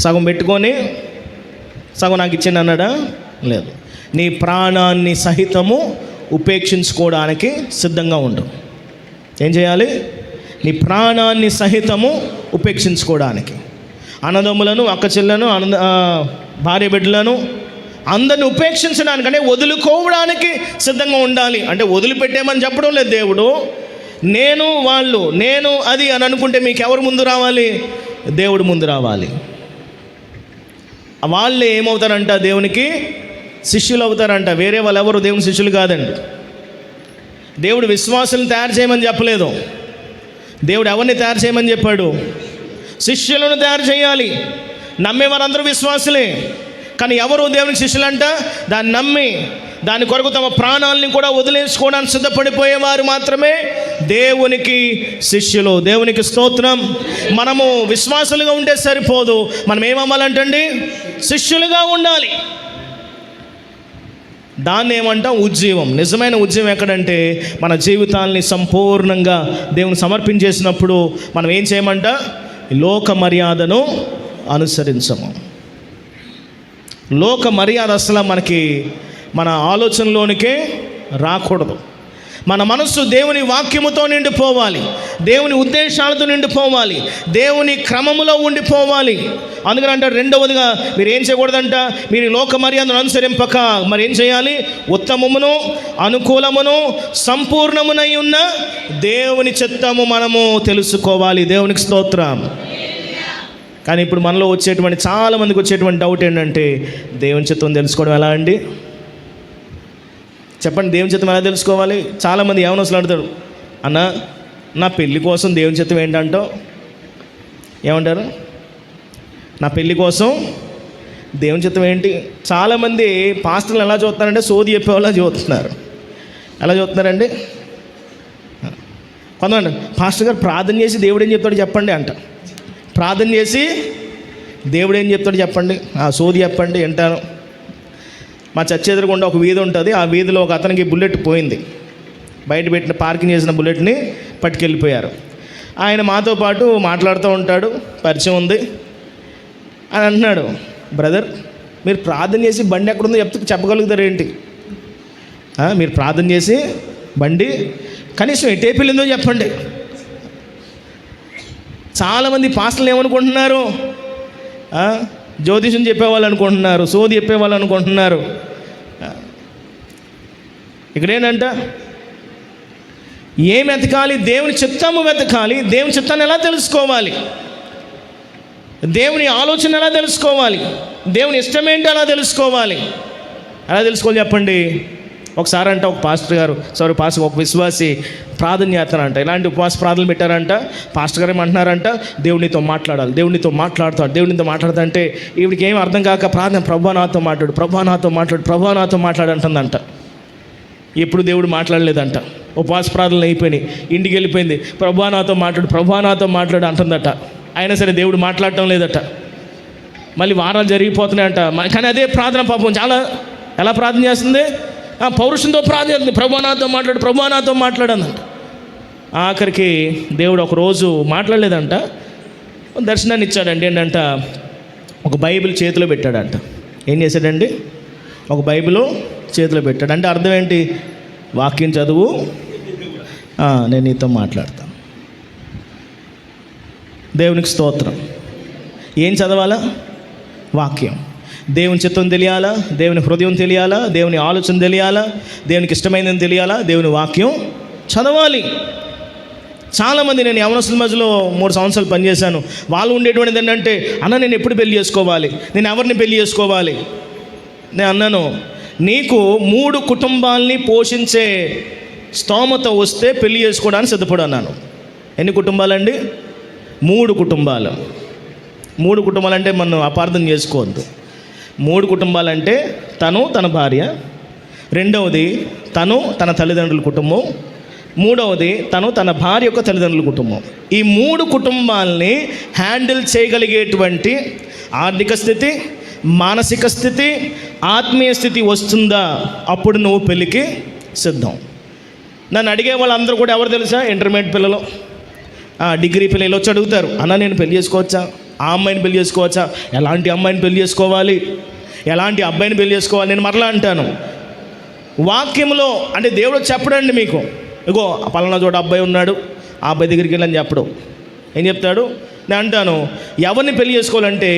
సగం పెట్టుకొని సగం నాకు ఇచ్చింది అన్నాడా? లేదు. నీ ప్రాణాన్ని సహితము ఉపేక్షించుకోవడానికి సిద్ధంగా ఉండు. ఏం చేయాలి? నీ ప్రాణాన్ని సహితము ఉపేక్షించుకోవడానికి. అన్నదమ్ములను, అక్క చెల్లెలను, భార్య బిడ్డలను అందరిని ఉపేక్షించడానికి, అంటే వదులుకోవడానికి సిద్ధంగా ఉండాలి. అంటే వదిలిపెట్టేమని చెప్పడం లేదు దేవుడు. నేను వాళ్ళు, నేను అది అని అనుకుంటే మీకు ఎవరు ముందు రావాలి? దేవుడు ముందు రావాలి. వాళ్ళే ఏమవుతారంట? దేవునికి శిష్యులు అవుతారంట. వేరే వాళ్ళు ఎవరు దేవుని శిష్యులు కాదండి. దేవుడు విశ్వాసులను తయారు చేయమని చెప్పలేదు. దేవుడు ఎవరిని తయారు చేయమని చెప్పాడు? శిష్యులను తయారు చేయాలి. నమ్మేవారందరూ విశ్వాసులే, కానీ ఎవరు దేవునికి శిష్యులంట? దాన్ని నమ్మి దాని కొరకు తమ ప్రాణాలని కూడా వదిలేసుకోవడానికి సిద్ధపడిపోయేవారు మాత్రమే దేవునికి శిష్యులు. దేవునికి స్తోత్రం. మనము విశ్వాసులుగా ఉంటే సరిపోదు, మనం ఏమవ్వాలంటండి? శిష్యులుగా ఉండాలి. దాన్ని ఏమంటాం? ఉజ్జీవం. నిజమైన ఉజ్జీవం ఎక్కడంటే మన జీవితాల్ని సంపూర్ణంగా దేవుని సమర్పించేసినప్పుడు మనం ఏం చేయమంట? లోక మర్యాదను అనుసరించము. లోక మర్యాద అసలు మన ఆలోచనలోనికే రాకూడదు. మన మనస్సు దేవుని వాక్యముతో నిండిపోవాలి, దేవుని ఉద్దేశాలతో నిండిపోవాలి, దేవుని క్రమములో ఉండిపోవాలి. అందుకని అంటారు రెండవదిగా మీరు ఏం చేయకూడదంట? మీరు లోక మర్యాదను అనుసరింపక మరి ఏం చేయాలి? ఉత్తమమును, అనుకూలమును, సంపూర్ణమునై ఉన్న దేవుని చిత్తము మనము తెలుసుకోవాలి. దేవునికి స్తోత్రం. కానీ ఇప్పుడు మనలో వచ్చేటువంటి చాలామందికి వచ్చేటువంటి డౌట్ ఏంటంటే, దేవుని చిత్తం తెలుసుకోవడం ఎలా అండి? చెప్పండి, దేవుని చిత్తం ఎలా తెలుసుకోవాలి? చాలామంది ఏమని అసలు అడుగుతారు, అన్న నా పెళ్ళి కోసం దేవుని చిత్తం ఏంటంటావు? ఏమంటారు? నా పెళ్ళి కోసం దేవుని చిత్తం ఏంటి? చాలామంది పాస్టర్లు ఎలా చూస్తున్నారంటే సోది చెప్పేవాళ్ళ చూస్తున్నారు. ఎలా చూస్తున్నారండి? కొంతమంది పాస్టర్ గారు ప్రార్థన చేసి దేవుడు ఏం చెప్తాడు చెప్పండి అంట. ప్రార్థన చేసి దేవుడు ఏం చెప్తాడు చెప్పండి, ఆ సోది చెప్పండి వింటాను. మా చర్చ్ ఎదురుగుండా ఒక వీధి ఉంటుంది. ఆ వీధిలో ఒక అతనికి బుల్లెట్ పోయింది. బయట పెట్టిన పార్కింగ్ చేసిన బుల్లెట్ని పట్టుకెళ్ళిపోయారు. ఆయన మాతో పాటు మాట్లాడుతూ ఉంటాడు, పరిచయం ఉంది అని అంటున్నాడు. బ్రదర్, మీరు ప్రార్థన చేసి బండి ఎక్కడుందో చెప్పగలుగుతారు ఏంటి? మీరు ప్రార్థన చేసి బండి కనీసం ఎటే వెళ్ళిందో చెప్పండి. చాలామంది పాస్టర్లు ఏమనుకుంటున్నారు? జ్యోతిషం చెప్పేవాళ్ళు అనుకుంటున్నారు, సోది చెప్పేవాళ్ళు అనుకుంటున్నారు. ఇక్కడేంటంట ఏం వెతకాలి? దేవుని చిత్తము వెతకాలి. దేవుని చిత్తాన్ని ఎలా తెలుసుకోవాలి? దేవుని ఆలోచన ఎలా తెలుసుకోవాలి? దేవుని ఇష్టమేంటి ఎలా తెలుసుకోవాలి? ఎలా తెలుసుకోవాలి చెప్పండి? ఒకసారి అంట ఒక పాస్టర్ గారు, ఒక విశ్వాసి ప్రార్థన చేస్తారంట. ఇలాంటి ఉపవాస ప్రార్థనలు పెట్టారంట. పాస్టర్ గారు ఏమంటున్నారంట, దేవునితో మాట్లాడాలి, దేవునితో మాట్లాడతా అంటే ఈవిడికి ఏం అర్థం కాక ప్రార్థన, ప్రభా నాతో మాట్లాడు అంటుందంట. ఎప్పుడు దేవుడు మాట్లాడలేదంట. ఉపవాస ప్రార్థనలు అయిపోయినాయి, ఇంటికి వెళ్ళిపోయింది. ప్రభా నాతో మాట్లాడు అంటుందట. అయినా సరే దేవుడు మాట్లాడటం లేదట. మళ్ళీ వారాలు జరిగిపోతున్నాయంట. కానీ అదే ప్రార్థన పాపం చాలా ఎలా ప్రార్థన చేస్తుంది? పౌరుషంతో ప్రార్థన చేస్తుంది. ప్రభా నాతో మాట్లాడనంట. ఆఖరికి దేవుడు ఒక రోజు మాట్లాడలేదంట, దర్శనాన్ని ఇచ్చాడండి. ఏంటంట, ఒక బైబిల్ చేతిలో పెట్టాడంట. ఏం చేశాడండి? ఒక బైబిల్ చేతిలో పెట్టాడు. అంటే అర్థం ఏంటి? వాక్యం చదువు, నేను నీతో మాట్లాడతాను. దేవునికి స్తోత్రం. ఏం చదవాలా? వాక్యం. దేవుని చిత్తం తెలియాలా, దేవుని హృదయం తెలియాలా, దేవుని ఆలోచన తెలియాలా, దేవునికి ఇష్టమైనది తెలియాలా, దేవుని వాక్యం చదవాలి. చాలామంది, నేను యవనస్తుల మధ్యలో 3 సంవత్సరాలు పనిచేశాను, వాళ్ళు ఉండేటువంటిది ఏంటంటే, అన్న నేను ఎప్పుడు పెళ్లి చేసుకోవాలి, నేను ఎవరిని పెళ్లి చేసుకోవాలి. నేను అన్నాను, నీకు 3 కుటుంబాలని పోషించే స్తోమత వస్తే పెళ్లి చేసుకోవడానికి సిద్ధపడు అన్నాను. ఎన్ని కుటుంబాలండి? 3 కుటుంబాలు. 3 కుటుంబాలు అంటే మనం అపార్థం చేసుకోవద్దు. 3 కుటుంబాలంటే తను తన భార్య, రెండవది తను తన తల్లిదండ్రుల కుటుంబం, మూడవది తను తన భార్య యొక్క తల్లిదండ్రుల కుటుంబం. ఈ 3 కుటుంబాలని హ్యాండిల్ చేయగలిగేటువంటి ఆర్థిక స్థితి, మానసిక స్థితి, ఆత్మీయ స్థితి వస్తుందా, అప్పుడు నువ్వు పెళ్ళికి సిద్ధం. నన్ను అడిగే వాళ్ళందరూ కూడా ఎవరు తెలుసా? ఇంటర్మీడియట్ పిల్లలు, డిగ్రీ పిల్లలు వచ్చి అడుగుతారు, అన్న నేను పెళ్లి చేసుకోవచ్చా, ఆ అమ్మాయిని పెళ్లి చేసుకోవచ్చా, ఎలాంటి అమ్మాయిని పెళ్లి చేసుకోవాలి, ఎలాంటి అబ్బాయిని పెళ్లి చేసుకోవాలి. నేను మరలా అంటాను, వాక్యంలో అంటే దేవుడు చెప్పడండి మీకు, ఇగో పలానా చోట అబ్బాయి ఉన్నాడు, ఆ అబ్బాయి దగ్గరికి వెళ్ళని చెప్పడు. ఏం చెప్తాడు? నేను అంటాను, ఎవరిని పెళ్లి చేసుకోవాలంటే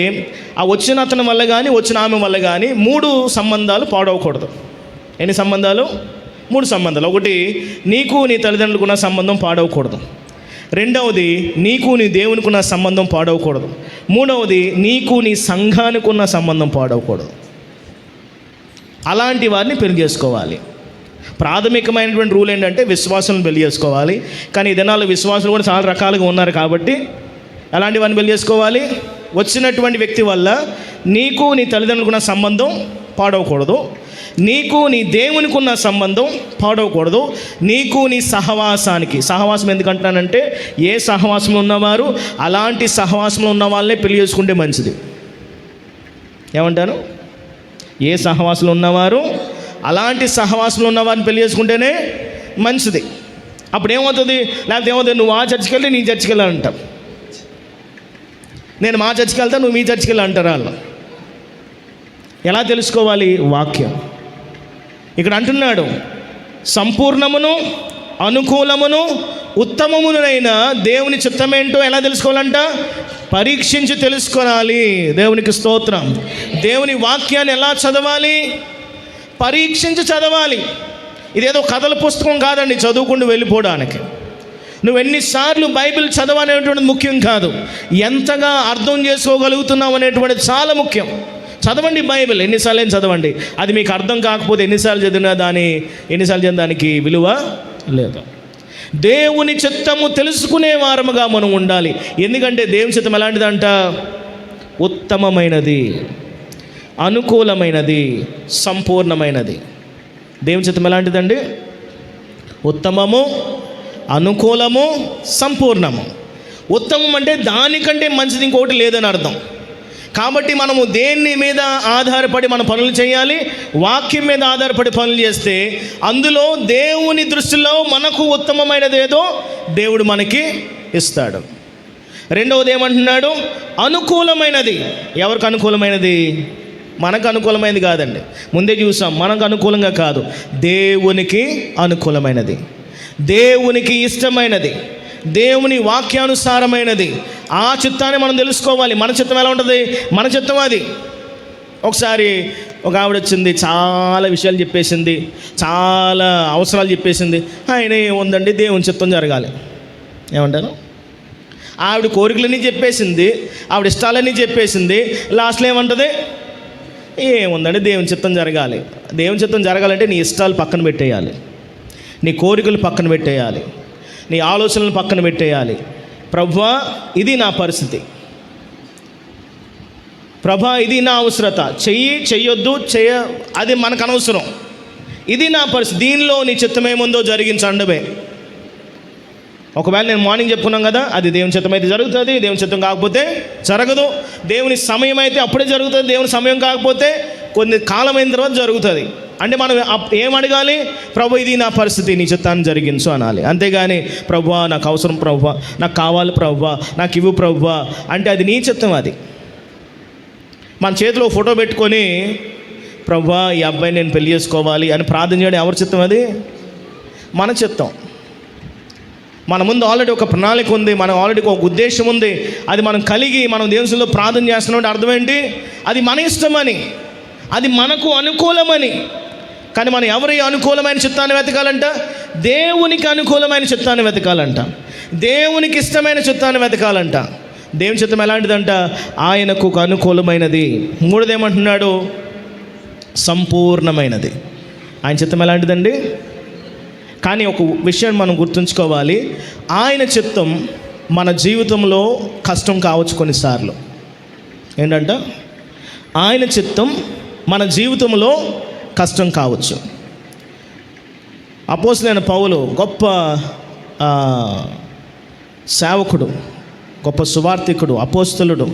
ఆ వచ్చిన అతని వల్ల కానీ వచ్చిన ఆమె వల్ల కానీ 3 సంబంధాలు పాడవకూడదు. ఎన్ని సంబంధాలు? 3 సంబంధాలు. ఒకటి, నీకు నీ తల్లిదండ్రులకు ఉన్న సంబంధం పాడవకూడదు. రెండవది, నీకు నీ దేవునికి ఉన్న సంబంధం పాడవకూడదు. మూడవది, నీకు నీ సంఘానికి ఉన్న సంబంధం పాడవకూడదు. అలాంటి వారిని పెళ్లి చేసుకోవాలి. ప్రాథమికమైనటువంటి రూల్ ఏంటంటే విశ్వాసాలను పెళ్లి చేసుకోవాలి. కానీ ఈ దినాల్లో విశ్వాసులు కూడా చాలా రకాలుగా ఉన్నారు కాబట్టి ఎలాంటి వారిని పెళ్లి చేసుకోవాలి? వచ్చినటువంటి వ్యక్తి వల్ల నీకు నీ తల్లిదండ్రులకు ఉన్న సంబంధం పాడవకూడదు, నీకు నీ దేవునికి ఉన్న సంబంధం పాడవకూడదు, నీకు నీ సహవాసం ఎందుకంటానంటే ఏ సహవాసంలో ఉన్నవారు అలాంటి సహవాసంలో ఉన్న వాళ్ళనే పెళ్లి చేసుకుంటే మంచిది. ఏమంటాను? ఏ సహవాసంలో ఉన్నవారు అలాంటి సహవాసంలో ఉన్నవారిని పెళ్లి చేసుకుంటేనే మంచిది. అప్పుడు ఏమవుతుంది? లేకపోతే ఏమవుతుంది? నువ్వు ఆ చర్చికి వెళ్ళి నీ చర్చికి వెళ్ళాలంటావు, నేను మా చర్చికి వెళ్తా, నువ్వు మీ చర్చికి వెళ్ళి అంటారు వాళ్ళు. ఎలా తెలుసుకోవాలి? వాక్యం ఇక్కడ అంటున్నాడు, సంపూర్ణమును అనుకూలమును ఉత్తమమునైన దేవుని చిత్తమేంటో ఎలా తెలుసుకోవాలంట? పరీక్షించి తెలుసుకోవాలి. దేవునికి స్తోత్రం. దేవుని వాక్యాన్ని ఎలా చదవాలి? పరీక్షించి చదవాలి. ఇదేదో కథల పుస్తకం కాదండి చదువుకుంటూ వెళ్ళిపోవడానికి. నువ్వు ఎన్నిసార్లు బైబిల్ చదవనేటువంటిది ముఖ్యం కాదు, ఎంతగా అర్థం చేసుకోగలుగుతున్నావు అనేటువంటిది చాలా ముఖ్యం. చదవండి బైబిల్, ఎన్నిసార్లు చదవండి. అది మీకు అర్థం కాకపోతే ఎన్నిసార్లు చదివినా దానికి విలువ లేదు. దేవుని చిత్తము తెలుసుకునే వారముగా మనం ఉండాలి. ఎందుకంటే దేవుని చిత్తం ఎలాంటిదంట? ఉత్తమమైనది, అనుకూలమైనది, సంపూర్ణమైనది. దేవుని చిత్తం ఎలాంటిదండి? ఉత్తమము, అనుకూలము, సంపూర్ణము. ఉత్తమం అంటే దానికంటే మంచిది ఇంకొకటి లేదని అర్థం. కాబట్టి మనము దేని మీద ఆధారపడి మన పనులు చేయాలి? వాక్యం మీద ఆధారపడి పనులు చేస్తే అందులో దేవుని దృష్టిలో మనకు ఉత్తమమైనది ఏదో దేవుడు మనకి ఇస్తాడు. రెండవది ఏమంటున్నాడు? అనుకూలమైనది. ఎవరికి అనుకూలమైనది? మనకు అనుకూలమైనది కాదండి, ముందే చూసాం. మనకు అనుకూలంగా కాదు, దేవునికి అనుకూలమైనది, దేవునికి ఇష్టమైనది, దేవుని వాక్యానుసారమైనది. ఆ చిత్తాన్ని మనం తెలుసుకోవాలి. మన చిత్తం ఎలా ఉంటుంది? మన చిత్తం అది. ఒకసారి ఒక ఆవిడ వచ్చింది, చాలా విషయాలు చెప్పేసింది, చాలా అవసరాలు చెప్పేసింది. ఆయన ఏముందండి, దేవుని చిత్తం జరగాలి. ఏమంటారు? ఆవిడ కోరికలన్నీ చెప్పేసింది, ఆవిడ ఇష్టాలన్నీ చెప్పేసింది. లాస్ట్లో ఏమంటుంది? ఏముందండి, దేవుని చిత్తం జరగాలి. దేవుని చిత్తం జరగాలంటే నీ ఇష్టాలు పక్కన పెట్టేయాలి, నీ కోరికలు పక్కన పెట్టేయాలి, నీ ఆలోచనలు పక్కన పెట్టేయాలి. ప్రభువా ఇది నా పరిస్థితి, ప్రభా ఇది నా అవసరత, చెయ్యొద్దు అది మనకు అనవసరం, ఇది నా పరిస్థితి, దీనిలో నీ చిత్తం ఏముందో జరిగించండమే. ఒకవేళ నేను మార్నింగ్ చెప్పుకున్నాం కదా, అది దేవుని చిత్తం అయితే జరుగుతుంది, దేవుని చిత్తం కాకపోతే జరగదు. దేవుని సమయం అయితే అప్పుడే జరుగుతుంది, దేవుని సమయం కాకపోతే కొన్ని కాలమైన తర్వాత జరుగుతుంది. అంటే మనం ఏం అడగాలి? ప్రభు ఇది నా పరిస్థితి, నీ చిత్తాన్ని జరిగించు అనాలి. అంతేగాని ప్రభువా నాకు అవసరం, ప్రభువా నాకు కావాలి, ప్రభువా నాకు ఇవ్వు ప్రభువా అంటే అది నీ చిత్తం. అది మన చేతిలో ఫోటో పెట్టుకొని ప్రభువా ఈ అబ్బాయిని నేను పెళ్లి చేసుకోవాలి అని ప్రార్థన చేయడం ఎవరి చిత్తం? అది మన చిత్తం. మన ముందు ఆల్రెడీ ఒక ప్రణాళిక ఉంది, మనం ఆల్రెడీ ఒక ఉద్దేశం ఉంది, అది మనం కలిగి మనం దేవునిలో ప్రార్థన చేస్తున్నాం. అర్థం ఏంటి? అది మన ఇష్టమని, అది మనకు అనుకూలమని. కానీ మనం ఎవరి అనుకూలమైన చిత్తాన్ని వెతకాలంట? దేవునికి అనుకూలమైన చిత్తాన్ని వెతకాలంట. దేవునికి ఇష్టమైన చిత్తాన్ని వెతకాలంట. దేవుని చిత్తం ఎలాంటిదంట? ఆయనకు అనుకూలమైనది. మూడోది ఏమంటున్నాడు? సంపూర్ణమైనది. ఆయన చిత్తం ఎలాంటిదండి? కానీ ఒక విషయం మనం గుర్తుంచుకోవాలి, ఆయన చిత్తం మన జీవితంలో కష్టం కావచ్చు కొన్నిసార్లు. ఏంటంట? ఆయన చిత్తం మన జీవితంలో కష్టం కావచ్చు. అపోస్తలుడైన పౌలు గొప్ప సేవకుడు, గొప్ప సువార్థికుడు, అపోస్తలుడు.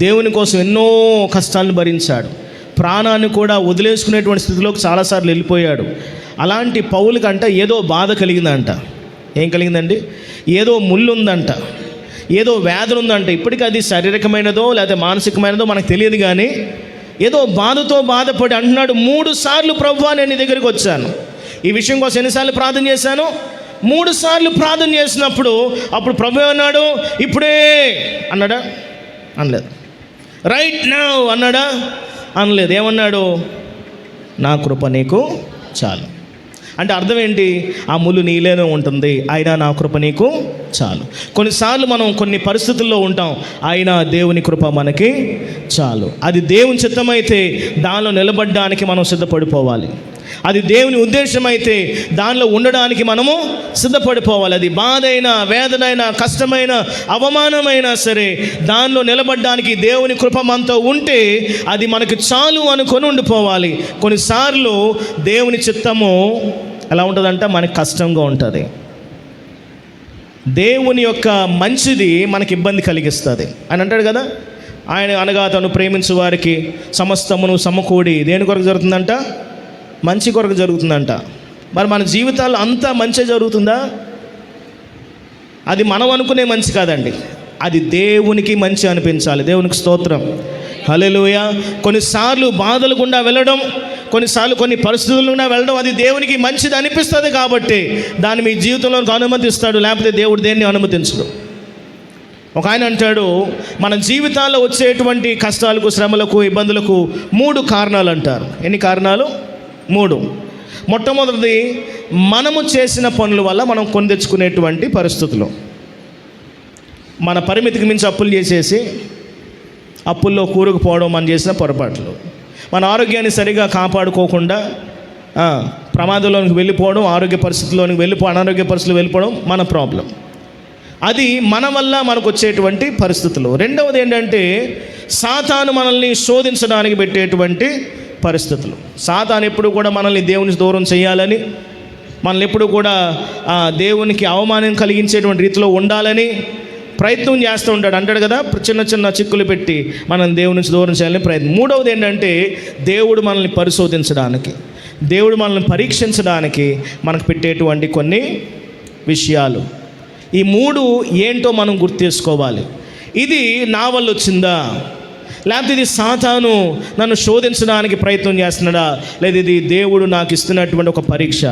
దేవుని కోసం ఎన్నో కష్టాలను భరించాడు. ప్రాణాన్ని కూడా వదిలేసుకునేటువంటి స్థితిలోకి చాలాసార్లు వెళ్ళిపోయాడు. అలాంటి పౌలుకంట ఏదో బాధ కలిగిందంట. ఏం కలిగిందండి? ఏదో ముళ్ళు ఉందంట, ఏదో వ్యాధులు ఉందంట. ఇప్పటికీ అది శారీరకమైనదో లేకపోతే మానసికమైనదో మనకు తెలియదు, కానీ ఏదో బాధతో బాధపడి అంటున్నాడు, 3 సార్లు ప్రభువా నేను నీ దగ్గరికి వచ్చాను. ఈ విషయం కోసం ఎన్నిసార్లు ప్రార్థన చేశాను? 3 సార్లు ప్రార్థన చేసినప్పుడు అప్పుడు ప్రభు అన్నాడు, ఇప్పుడే అన్నాడా? అనలేదు. రైట్ నౌ అన్నాడా? అనలేదు. ఏమన్నాడు? నా కృప నీకు చాలు. అంటే అర్థం ఏంటి? ఆ ముళ్ళు నీలోనే ఉంటుంది, అయినా నా కృప నీకు చాలు. కొన్నిసార్లు మనం కొన్ని పరిస్థితుల్లో ఉంటాం, అయినా దేవుని కృప మనకి చాలు. అది దేవుని చిత్తమైతే దానిలో నిలబడడానికి మనం సిద్ధపడిపోవాలి. అది దేవుని ఉద్దేశం అయితే దానిలో ఉండడానికి మనము సిద్ధపడిపోవాలి. అది బాధ అయినా, వేదన అయినా, కష్టమైన, అవమానమైనా సరే దానిలో నిలబడడానికి దేవుని కృప మనతో ఉంటే అది మనకి చాలు అనుకొని ఉండిపోవాలి. కొన్నిసార్లు దేవుని చిత్తము ఎలా ఉంటుందంట? మనకి కష్టంగా ఉంటుంది. దేవుని యొక్క మంచిది మనకి ఇబ్బంది కలిగిస్తుంది అని అంటాడు కదా. ఆయన అనగా తను ప్రేమించు వారికి సమస్తమును సమకూడి దేని కొరకు జరుగుతుందంట? మంచి కొరకు జరుగుతుందంట. మరి మన జీవితాల్లో అంతా మంచి జరుగుతుందా? అది మనం అనుకునే మంచి కాదండి, అది దేవునికి మంచి అనిపించాలి. దేవునికి స్తోత్రం, హల్లెలూయా. కొన్నిసార్లు బాధలు గుండా వెళ్ళడం, కొన్నిసార్లు కొన్ని పరిస్థితులు గుండా వెళ్ళడం అది దేవునికి మంచిది అనిపిస్తుంది కాబట్టి దాన్ని మీ జీవితంలో అనుమతిస్తాడు, లేకపోతే దేవుడు దేన్ని అనుమతించడు. ఒక ఆయన అంటాడు, మన జీవితాల్లో వచ్చేటువంటి కష్టాలకు, శ్రమలకు, ఇబ్బందులకు 3 కారణాలు అంటారు. ఎన్ని కారణాలు? 3. మొట్టమొదటిది, మనము చేసిన పనుల వల్ల మనం కొని తెచ్చుకునేటువంటి పరిస్థితులు. మన పరిమితికి మించి అప్పులు చేసేసి అప్పుల్లో కూరుకుపోవడం మనం చేసిన పొరపాట్లు. మన ఆరోగ్యాన్ని సరిగా కాపాడుకోకుండా ప్రమాదంలోనికి వెళ్ళిపోవడం, ఆరోగ్య పరిస్థితుల్లోనికి అనారోగ్య పరిస్థితులు వెళ్ళిపోవడం మన ప్రాబ్లం. అది మన వల్ల మనకు వచ్చేటువంటి పరిస్థితులు. రెండవది ఏంటంటే, సాతాను మనల్ని శోధించడానికి పెట్టేటువంటి పరిస్థితులు. సాతాను ఎప్పుడు కూడా మనల్ని దేవునికి దూరం చేయాలని, మనల్ని ఎప్పుడు కూడా దేవునికి అవమానం కలిగించేటువంటి రీతిలో ఉండాలని ప్రయత్నం చేస్తూ ఉంటాడు. అంటాడు కదా, చిన్న చిన్న చిక్కులు పెట్టి మనం దేవుని నుంచి దూరం చేయాలని ప్రయత్నం. మూడవది ఏంటంటే, దేవుడు మనల్ని పరిశోధించడానికి, దేవుడు మనల్ని పరీక్షించడానికి మనకు పెట్టేటువంటి కొన్ని విషయాలు. ఈ 3 ఏంటో మనం గుర్తేసుకోవాలి. ఇది నా వల్ల వచ్చిందా, లేకపోతే ఇది సాతాను నన్ను శోధించడానికి ప్రయత్నం చేస్తున్నాడా, లేదా ఇది దేవుడు నాకు ఇస్తున్నటువంటి ఒక పరీక్ష.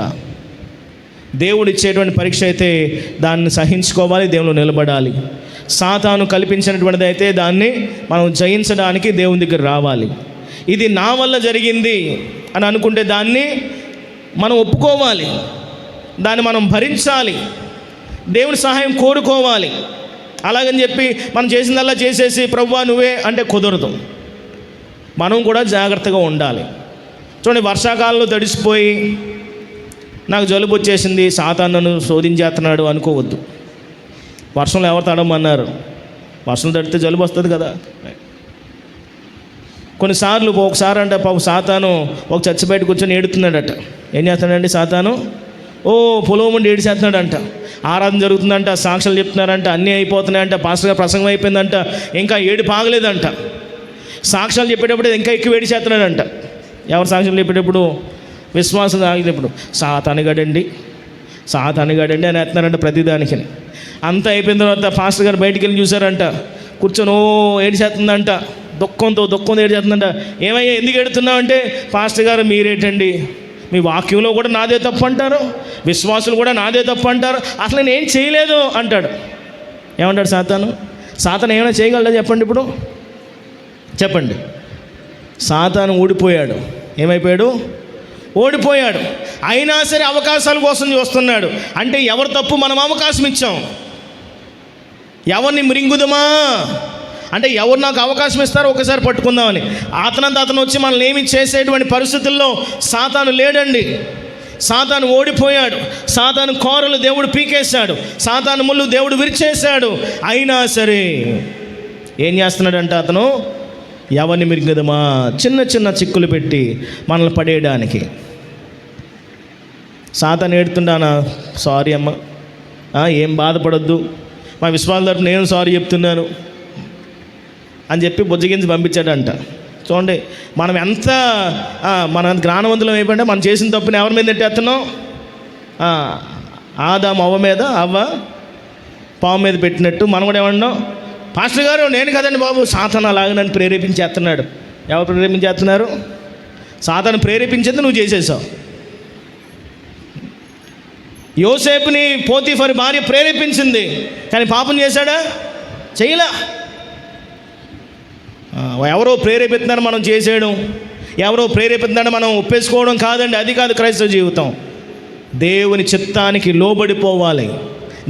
దేవుడు ఇచ్చేటువంటి పరీక్ష అయితే దాన్ని సహించుకోవాలి, దేవునిలో నిలబడాలి. సాతాను కల్పించినటువంటిది అయితే దాన్ని మనం జయించడానికి దేవుని దగ్గర రావాలి. ఇది నా వల్ల జరిగింది అని అనుకుంటే దాన్ని మనం ఒప్పుకోవాలి, దాన్ని మనం భరించాలి, దేవుని సహాయం కోరుకోవాలి. అలాగని చెప్పి మనం చేసిందల్లా చేసేసి ప్రభువా నువ్వే అంటే కుదరదు. మనం కూడా జాగ్రత్తగా ఉండాలి. చూడండి, వర్షాకాలంలో తడిసిపోయి నాకు జలుబు వచ్చేసింది, సాతాను నన్ను శోధించేస్తున్నాడు అనుకోవద్దు. వర్షంలో ఎవరు తడమన్నారు? వర్షం తడితే జలుబు వస్తుంది కదా. కొన్నిసార్లు ఒకసారి అంటే సాతాను ఒక చర్చి బయట కూర్చొని ఏడుతున్నాడట. ఏం చేస్తున్నాడండి సాతాను? పొలం ఉండి ఏడిచేస్తున్నాడంట. ఆరాధన జరుగుతుందంట, సాక్ష్యాలు చెప్తున్నారంట, అన్నీ అయిపోతున్నాయంట, పాస్టర్ గారు ప్రసంగం అయిపోయిందంట, ఇంకా ఏడుపు ఆగలేదంట. సాక్ష్యాలు చెప్పేటప్పుడు ఇంకా ఎక్కువ ఏడిచేస్తున్నాడంట. ఎవరు సాక్ష్యం చెప్పేటప్పుడు? విశ్వాసం ఆగినప్పుడు సాతానుగాడండి అని వేస్తున్నారంట ప్రతిదానికి. అంతా అయిపోయిన తర్వాత పాస్టర్ గారు బయటికి వెళ్ళి చూసారంట, కూర్చొని ఏడిచేస్తుందంట, దుఃఖంతో ఏడిచేస్తుందంట. ఏమయ్యా ఎందుకు ఏడుతున్నావు అంటే, పాస్టర్ గారు మీరేటండి, మీ వాక్యంలో కూడా నాదే తప్పు అంటారు, విశ్వాసులు కూడా నాదే తప్పు అంటారు, అసలు నేను ఏం చేయలేదు అంటాడు. ఏమంటాడు సాతాను ఏమైనా చేయగలడా చెప్పండి? ఇప్పుడు చెప్పండి. సాతాను ఓడిపోయాడు. ఏమైపోయాడు? ఓడిపోయాడు. అయినా సరే అవకాశాల కోసం చూస్తున్నాడు. అంటే ఎవరు తప్పు? మనం అవకాశం ఇచ్చాం. ఎవరిని మృంగుదమా అంటే ఎవరు నాకు అవకాశం ఇస్తారో ఒకసారి పట్టుకుందామని. అతను వచ్చి మనల్ని ఏమి చేసేటువంటి పరిస్థితుల్లో సాతాను లేడండి. సాతాను ఓడిపోయాడు. సాతాను కోరలు దేవుడు పీకేశాడు. సాతాను ముళ్ళు దేవుడు విరిచేశాడు. అయినా సరే ఏం చేస్తున్నాడంటే అతను ఎవరిని మిరిగదమా చిన్న చిన్న చిక్కులు పెట్టి మనల్ని పడేయడానికి. సాతాను ఏడుతుండానా, సారీ అమ్మ, ఏం బాధపడొద్దు, మా విశ్వాసం తరపున నేను సారీ చెప్తున్నాను అని చెప్పి బుజ్జగించి పంపించాడంట. చూడండి, మనం ఎంత మన జ్ఞానవంతులం అయిపోయింటే మనం చేసిన తప్పుని ఎవరి మీద నెట్టేస్తున్నాం? ఆదాము అవ్వ మీద, అవ్వ పాము మీద పెట్టినట్టు మనం కూడా ఏమన్నాం? పాస్టర్ గారు నేను కదండి బాబు, సాతాను అలాగే నన్ను ప్రేరేపించేస్తున్నాడు. ఎవరు ప్రేరేపించేస్తున్నారు? సాతాను ప్రేరేపించేది నువ్వు చేసేసావు. యోసేపుని పోతీఫరు భార్య ప్రేరేపించింది, కానీ పాపం చేశాడా? చేయలా. ఎవరో ప్రేరేపిస్తున్నారు మనం చేసేయడం, ఎవరో ప్రేరేపిస్తున్నాడు మనం ఒప్పేసుకోవడం కాదండి. అది కాదు క్రైస్తవ జీవితం. దేవుని చిత్తానికి లోబడిపోవాలి,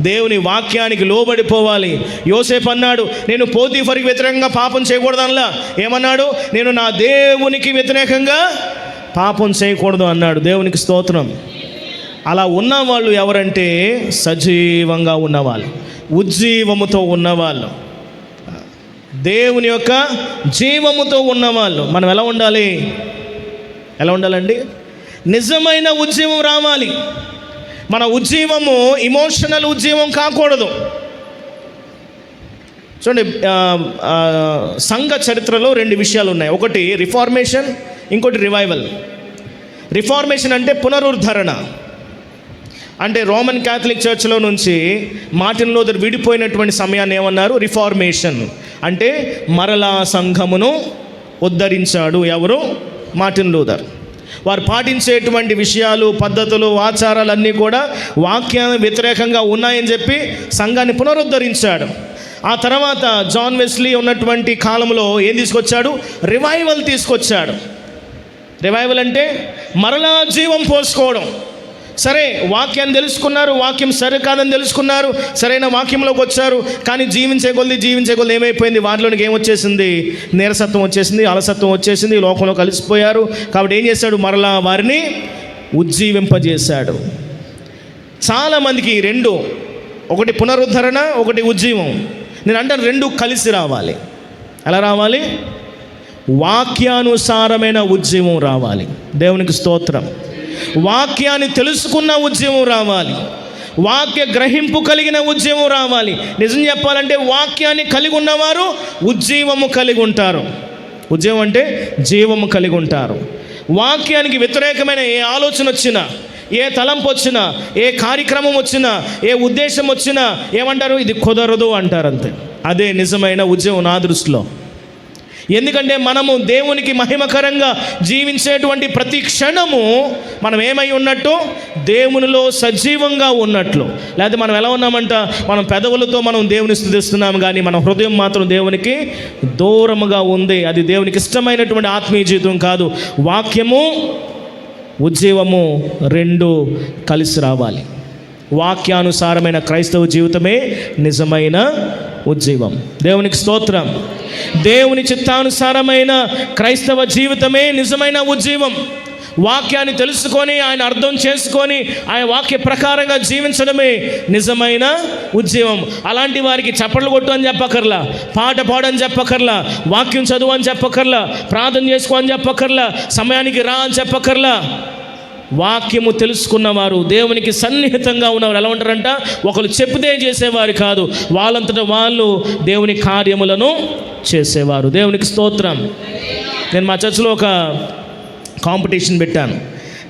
దేవుని వాక్యానికి లోబడిపోవాలి. యోసేపు అన్నాడు, నేను పోతీఫరుకి వ్యతిరేకంగా పాపం చేయకూడదనలా. ఏమన్నాడు? నేను నా దేవునికి వ్యతిరేకంగా పాపం చేయకూడదు అన్నాడు. దేవునికి స్తోత్రం. అలా ఉన్నవాళ్ళు ఎవరంటే సజీవంగా ఉన్నవాళ్ళు, ఉజ్జీవముతో ఉన్నవాళ్ళు, దేవుని యొక్క జీవముతో ఉన్నవాళ్ళు. మనం ఎలా ఉండాలి? ఎలా ఉండాలండి? నిజమైన ఉజ్జీవం రావాలి. మన ఉజ్జీవము ఇమోషనల్ ఉజ్జీవం కాకూడదు. చూడండి, సంఘ చరిత్రలో రెండు విషయాలు ఉన్నాయి. ఒకటి రిఫార్మేషన్, ఇంకోటి రివైవల్. రిఫార్మేషన్ అంటే పునరుద్ధరణ. అంటే రోమన్ క్యాథలిక్ చర్చ్లో నుంచి మార్టిన్ లూథర్ విడిపోయినటువంటి సమయాన్ని ఏమన్నారు? రిఫార్మేషన్. అంటే మరలా సంఘమును ఉద్ధరించాడు. ఎవరు? Martin Luther. వారు పాటించేటువంటి విషయాలు, పద్ధతులు, ఆచారాలు అన్నీ కూడా వాక్యానికి వ్యతిరేకంగా ఉన్నాయని చెప్పి సంఘాన్ని పునరుద్ధరించాడు. ఆ తర్వాత జాన్ వెస్లీ ఉన్నటువంటి కాలంలో ఏం తీసుకొచ్చాడు? రివైవల్ తీసుకొచ్చాడు. రివైవల్ అంటే మరలా జీవం పోసుకోవడం. సరే, వాక్యాన్ని తెలుసుకున్నారు, వాక్యం సరే కాదని తెలుసుకున్నారు, సరైన వాక్యంలోకి వచ్చారు, కానీ జీవించే కొద్ది ఏమైపోయింది? వారిలోనికి ఏమొచ్చేసింది? నీరసత్వం వచ్చేసింది, అలసత్వం వచ్చేసింది, లోకంలో కలిసిపోయారు. కాబట్టి ఏం చేశాడు? మరలా వారిని ఉజ్జీవింపజేశాడు. చాలామందికి రెండు, ఒకటి పునరుద్ధరణ, ఒకటి ఉజ్జీవం. నేను అంటాను రెండు కలిసి రావాలి. ఎలా రావాలి? వాక్యానుసారమైన ఉజ్జీవం రావాలి. దేవునికి స్తోత్రం. వాక్యాన్ని తెలుసుకున్న ఉద్యమం రావాలి, వాక్య గ్రహింపు కలిగిన ఉద్యమం రావాలి. నిజం చెప్పాలంటే వాక్యాన్ని కలిగి ఉన్నవారు ఉజ్జీవము కలిగి ఉంటారు. ఉజ్జీవం అంటే జీవము కలిగి ఉంటారు. వాక్యానికి వ్యతిరేకమైన ఏ ఆలోచన వచ్చినా, ఏ తలంపు వచ్చినా, ఏ కార్యక్రమం వచ్చినా, ఏ ఉద్దేశం వచ్చినా ఏమంటారు? ఇది కుదరదు అంటారు. అంతే. అదే నిజమైన ఉద్యమం నా దృష్టిలో. ఎందుకంటే మనము దేవునికి మహిమకరంగా జీవించేటువంటి ప్రతి క్షణము మనం ఏమై ఉన్నట్టు? దేవునిలో సజీవంగా ఉన్నట్లు. లేకపోతే మనం ఎలా ఉన్నామంట? మనం పెదవులతో మనం దేవుని స్తుతిస్తున్నాము, కానీ మన హృదయం మాత్రం దేవునికి దూరముగా ఉంది. అది దేవునికి ఇష్టమైనటువంటి ఆత్మీయ జీవితం కాదు. వాక్యము ఉజ్జీవము రెండు కలిసి రావాలి. వాక్యానుసారమైన క్రైస్తవ జీవితమే నిజమైన ఉజ్జీవం. దేవునికి స్తోత్రం. దేవుని చిత్తానుసారమైన క్రైస్తవ జీవితమే నిజమైన ఉజ్జీవం. వాక్యాన్ని తెలుసుకొని, ఆయన అర్థం చేసుకొని, ఆయన వాక్య ప్రకారంగా జీవించడమే నిజమైన ఉజ్జీవం. అలాంటి వారికి చప్పట్లు కొట్టు అని చెప్పకర్లా, పాట పాడని చెప్పకర్లా, వాక్యం చదువు అని చెప్పకర్లా, ప్రార్థన చేసుకో అని చెప్పకర్లా, సమయానికి రా అని చెప్పకర్లా. వాక్యము తెలుసుకున్నవారు, దేవునికి సన్నిహితంగా ఉన్నవారు ఎలా ఉంటారంట? ఒకరు చెప్తే చేసేవారు కాదు, వాళ్ళంతటా వాళ్ళు దేవుని కార్యములను చేసేవారు. దేవునికి స్తోత్రం. నేను మా చర్చిలో ఒక కాంపిటీషన్ పెట్టాను.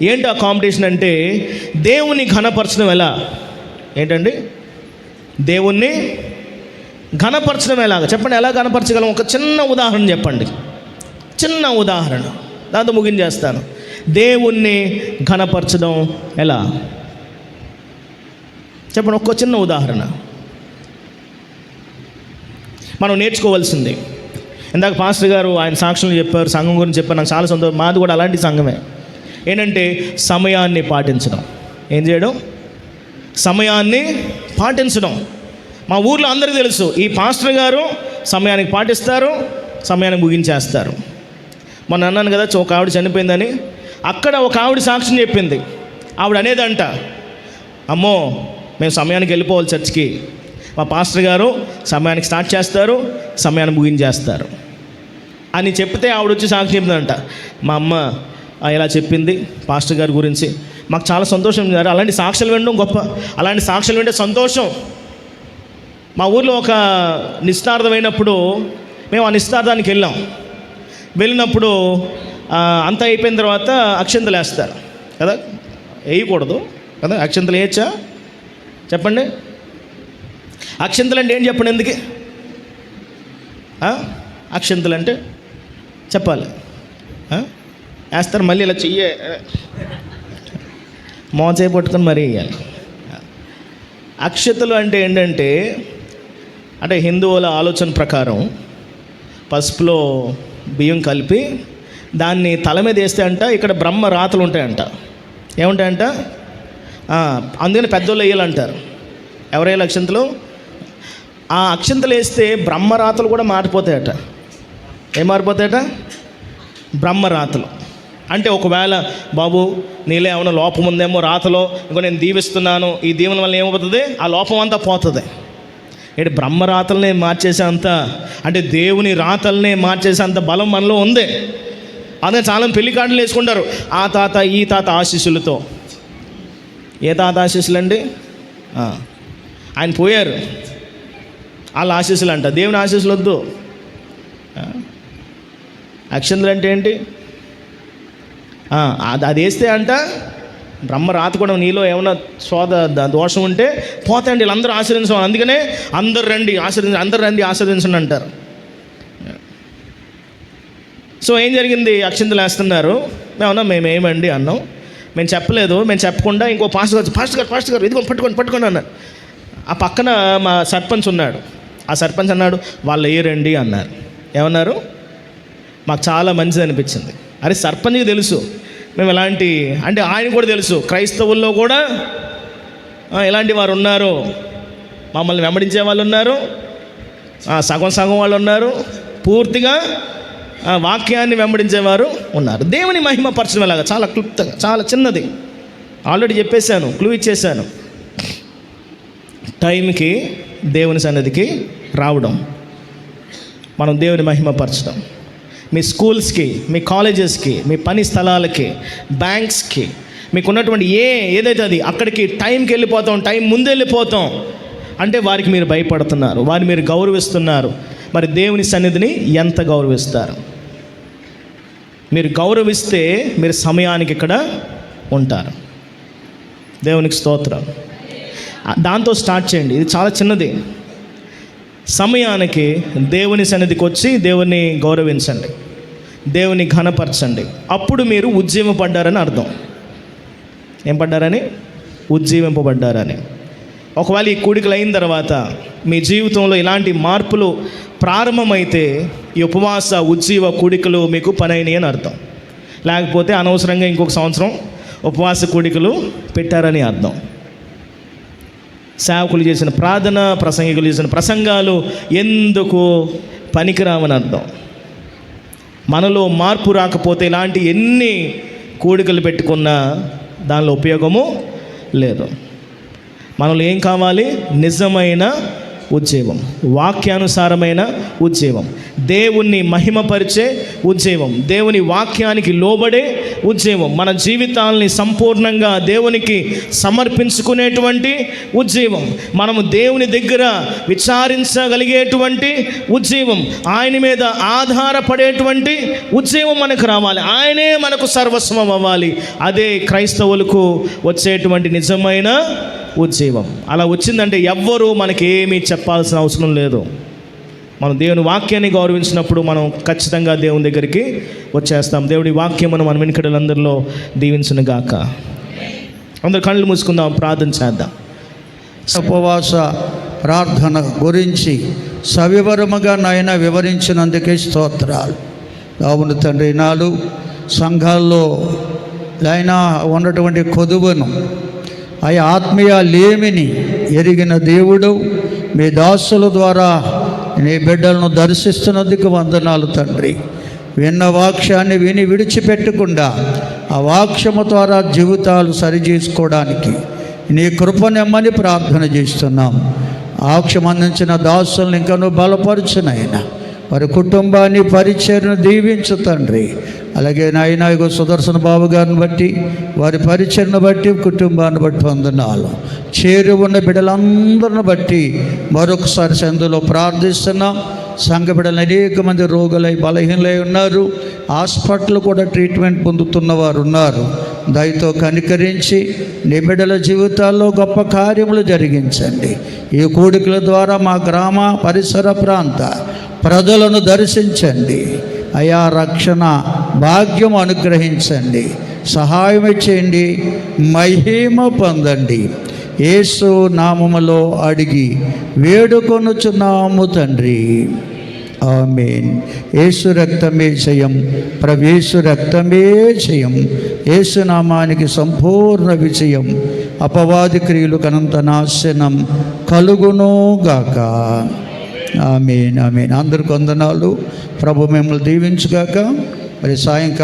ఏంటి ఆ కాంపిటీషన్ అంటే, దేవుని ఘనపరచడం ఎలా? ఏంటండి? దేవుణ్ణి ఘనపరచడం ఎలాగ? చెప్పండి, ఎలా ఘనపరచగలం? ఒక చిన్న ఉదాహరణ చెప్పండి. చిన్న ఉదాహరణ, దాంతో ముగించేస్తాను. దేవుణ్ణి ఘనపరచడం ఎలా? చెప్పండి, ఒక్క చిన్న ఉదాహరణ మనం నేర్చుకోవాల్సింది. ఇందాక పాస్టర్ గారు ఆయన సాక్ష్యం చెప్పారు, సంఘం గురించి చెప్పారు. నాకు చాలా సంతోషం. మాది కూడా అలాంటి సంఘమే. ఏంటంటే సమయాన్ని పాటించడం. ఏం చేయడం? సమయాన్ని పాటించడం. మా ఊర్లో అందరికీ తెలుసు, ఈ పాస్టర్ గారు సమయానికి పాటిస్తారు, సమయానికి ముగించేస్తారు. మొన్న అన్నాను కదా ఒక ఆవిడ చనిపోయిందని. అక్కడ ఒక ఆవిడ సాక్ష్యం చెప్పింది. ఆవిడ అనేదంట, అమ్మో మేము సమయానికి వెళ్ళిపోవాలి చర్చికి, మా పాస్టర్ గారు సమయానికి స్టార్ట్ చేస్తారు, సమయాన్ని ముగించేస్తారు అని చెప్తే ఆవిడ వచ్చి సాక్షి చెప్పిందంట, మా అమ్మ ఇలా చెప్పింది పాస్టర్ గారి గురించి, మాకు చాలా సంతోషం గారు. అలాంటి సాక్ష్యాలు వినడం గొప్ప, అలాంటి సాక్ష్యాలు వింటే సంతోషం. మా ఊర్లో ఒక నిశ్చితార్థమైనప్పుడు మేము ఆ నిశ్చితార్థానికి వెళ్ళినప్పుడు అంతా అయిపోయిన తర్వాత అక్షంతలు వేస్తారు కదా, వేయకూడదు కదా, అక్షంతలు వేయచ్చా చెప్పండి? అక్షంతలు అంటే ఏం చెప్పండి, ఎందుకు అక్షంతలు అంటే చెప్పాలి, వేస్తారు. మళ్ళీ ఇలా చెయ్యే మోచే పట్టుకొని మరీ వేయాలి. అక్షతలు అంటే ఏంటంటే, అంటే హిందువుల ఆలోచన ప్రకారం పసుపులో బియ్యం కలిపి దాన్ని తల మీద వేస్తే అంట ఇక్కడ బ్రహ్మ రాతలు ఉంటాయంట. ఏముంటాయంట? అందుకని పెద్దోళ్ళు వేయాలంటారు. ఎవరైనా అక్షంతలు, ఆ అక్షంతలు వేస్తే బ్రహ్మరాతలు కూడా మారిపోతాయట. ఏం మారిపోతాయట? బ్రహ్మరాతలు. అంటే ఒకవేళ బాబు నీలో ఏమైనా లోపం ఉందేమో రాతలో, ఇంకో నేను దీవిస్తున్నాను, ఈ దీవెన వల్ల ఏమవుతుంది, ఆ లోపం అంతా పోతుంది. ఏంటి బ్రహ్మరాతలనే మార్చేసేంత, అంటే దేవుని రాతలనే మార్చేసేంత బలం మనలో ఉంది. అదే చాలా పెళ్లి కార్డులు వేసుకుంటారు, ఆ తాత ఈ తాత ఆశీస్సులతో. ఏ తాత ఆశీస్సులు అండి? ఆయన పోయారు, వాళ్ళ ఆశీస్సులు అంట. దేవుని ఆశీస్సులు వద్దు. అక్షంతలు అంటే ఏంటి? అది వేస్తే అంట బ్రహ్మ రాత కూడా నీలో ఏమైనా దోషం ఉంటే పోతాయండి, వీళ్ళందరూ ఆశీర్వదించాలి. అందుకనే అందరు రండి ఆశీర్వదించండి అంటారు. సో ఏం జరిగింది? అక్షంతలు వేస్తున్నారు. మేమేమండి అన్నాం, మేము చెప్పలేదు. మేము చెప్పకుండా ఇంకో పాస్టర్ గారు ఇదిగో పట్టుకోండి అన్నారు. ఆ పక్కన మా సర్పంచ్ ఉన్నాడు. ఆ సర్పంచ్ అన్నాడు, వాళ్ళు వేయరండి అన్నారు. ఏమన్నారు? మాకు చాలా మంచిది అనిపించింది. అరే సర్పంచ్కి తెలుసు మేము ఎలాంటి, అంటే ఆయన కూడా తెలుసు క్రైస్తవుల్లో కూడా ఎలాంటి వారు ఉన్నారు, మమ్మల్ని వెంబడించే వాళ్ళు ఉన్నారు, సగం వాళ్ళు ఉన్నారు, పూర్తిగా వాక్యాన్ని వెంబడించేవారు ఉన్నారు. దేవుని మహిమపరచడం ఎలాగా? చాలా క్లుప్తంగా, చాలా చిన్నది. ఆల్రెడీ చెప్పేశాను, క్లూ ఇచ్చేశాను. టైంకి దేవుని సన్నిధికి రావడం, మనం దేవుని మహిమపరచడం. మీ స్కూల్స్కి, మీ కాలేజెస్కి, మీ పని స్థలాలకి, బ్యాంక్స్కి, మీకు ఉన్నటువంటి ఏదైతే అది అక్కడికి టైంకి వెళ్ళిపోతాం, టైం ముందు వెళ్ళిపోతాం అంటే వారికి మీరు భయపడుతున్నారు, వారిని మీరు గౌరవిస్తున్నారు. మరి దేవుని సన్నిధిని ఎంత గౌరవిస్తారు? మీరు గౌరవిస్తే మీరు సమయానికి ఇక్కడ ఉంటారు. దేవునికి స్తోత్రం. దాంతో స్టార్ట్ చేయండి. ఇది చాలా చిన్నది. సమయానికి దేవుని సన్నిధికి వచ్చి దేవుని గౌరవించండి, దేవుని ఘనపరచండి. అప్పుడు మీరు ఉజ్జీవింపబడ్డారని అర్థం. ఏం పడ్డారని? ఉజ్జీవింపబడ్డారని. ఒకవేళ ఈ కూడికలు అయిన తర్వాత మీ జీవితంలో ఇలాంటి మార్పులు ప్రారంభమైతే ఈ ఉపవాస ఉజ్జీవ కూడికలు మీకు పనైనవి అని అర్థం. లేకపోతే అనవసరంగా ఇంకొక సంవత్సరం ఉపవాస కూడికలు పెట్టారని అర్థం. సేవకులు చేసిన ప్రార్థన, ప్రసంగికులు చేసిన ప్రసంగాలు ఎందుకు పనికిరావని అర్థం. మనలో మార్పు రాకపోతే ఇలాంటి ఎన్ని కూడికలు పెట్టుకున్నా దానిలో ఉపయోగము లేదు. మనలో ఏం కావాలి? నిజమైన ఉజ్జీవం, వాక్యానుసారమైన ఉజ్జీవం, దేవుణ్ణి మహిమపరిచే ఉజ్జీవం, దేవుని వాక్యానికి లోబడే ఉజ్జీవం, మన జీవితాలని సంపూర్ణంగా దేవునికి సమర్పించుకునేటువంటి ఉజ్జీవం, మనము దేవుని దగ్గర విచారించగలిగేటువంటి ఉజ్జీవం, ఆయన మీద ఆధారపడేటువంటి ఉజ్జీవం మనకు రావాలి. ఆయనే మనకు సర్వస్వం అవ్వాలి. అదే క్రైస్తవులకు వచ్చేటువంటి నిజమైన ఉజ్జీవం. అలా వచ్చిందంటే ఎవ్వరూ మనకి ఏమీ చెప్పాల్సిన అవసరం లేదు. మనం దేవుని వాక్యాన్ని గౌరవించినప్పుడు మనం ఖచ్చితంగా దేవుని దగ్గరికి వచ్చేస్తాం. దేవుడి వాక్యమును మన వెనుకడలందరిలో దీవించును గాక. అందరు కళ్ళు మూసుకుందాం, ప్రార్థన చేద్దాం. ఉపవాస ప్రార్థన గురించి సవివరముగా నాయన వివరించినందుకే స్తోత్రాలు. అవును తండ్రి, నాలు సంఘాల్లో నాయన ఉన్నటువంటి కొదువును, ఆ ఆత్మీయ లేమిని ఎరిగిన దేవుడు, మీ దాసుల ద్వారా నీ బిడ్డలను దర్శిస్తున్నందుకు వందనాలు తండ్రి. విన్న వాక్యాన్ని విని విడిచిపెట్టకుండా ఆ వాక్యము ద్వారా జీవితాలు సరిచేసుకోవడానికి నీ కృపనిమ్మని ప్రార్థన చేస్తున్నాం. వాక్యం అందించిన దాసులను ఇంకా నువ్వు బలపరచునైనా, వారి కుటుంబాన్ని పరిచయను దీవించు తండ్రి. అలాగే నాయన ఇగో సుదర్శన బాబు గారిని బట్టి, వారి పరిచయను బట్టి, కుటుంబాన్ని బట్టి వందనాలు. చేరి ఉన్న బిడ్డలందరిని బట్టి మరొకసారి సందులో ప్రార్థిస్తున్నాం. సంఘ బిడ్డలు అనేక మంది రోగులై బలహీనలై ఉన్నారు. హాస్పిటల్ కూడా ట్రీట్మెంట్ పొందుతున్న వారు ఉన్నారు. దయతో కనికరించి నీ బిడ్డల జీవితాల్లో గొప్ప కార్యములు జరిగించండి. ఈ కూడికల ద్వారా మా గ్రామ పరిసర ప్రాంత ప్రజలను దర్శించండి. అయా రక్షణ భాగ్యం అనుగ్రహించండి, సహాయం చేయండి, మహిమ పొందండి. యేసు నామములో అడిగి వేడుకొనుచున్నాము తండ్రి, ఆమేన్. యేసు రక్తమే జయం, ప్రవేశు రక్తమే జయం. యేసు నామానికి సంపూర్ణ విజయం. అపవాది క్రియలు కనంత నాశనం కలుగునుగాక. ఆమేన్, ఆమేన్. అందరికి వందనాలు. ప్రభు మిమ్మల్ని దీవించుగాక. మరి సాయంకాలం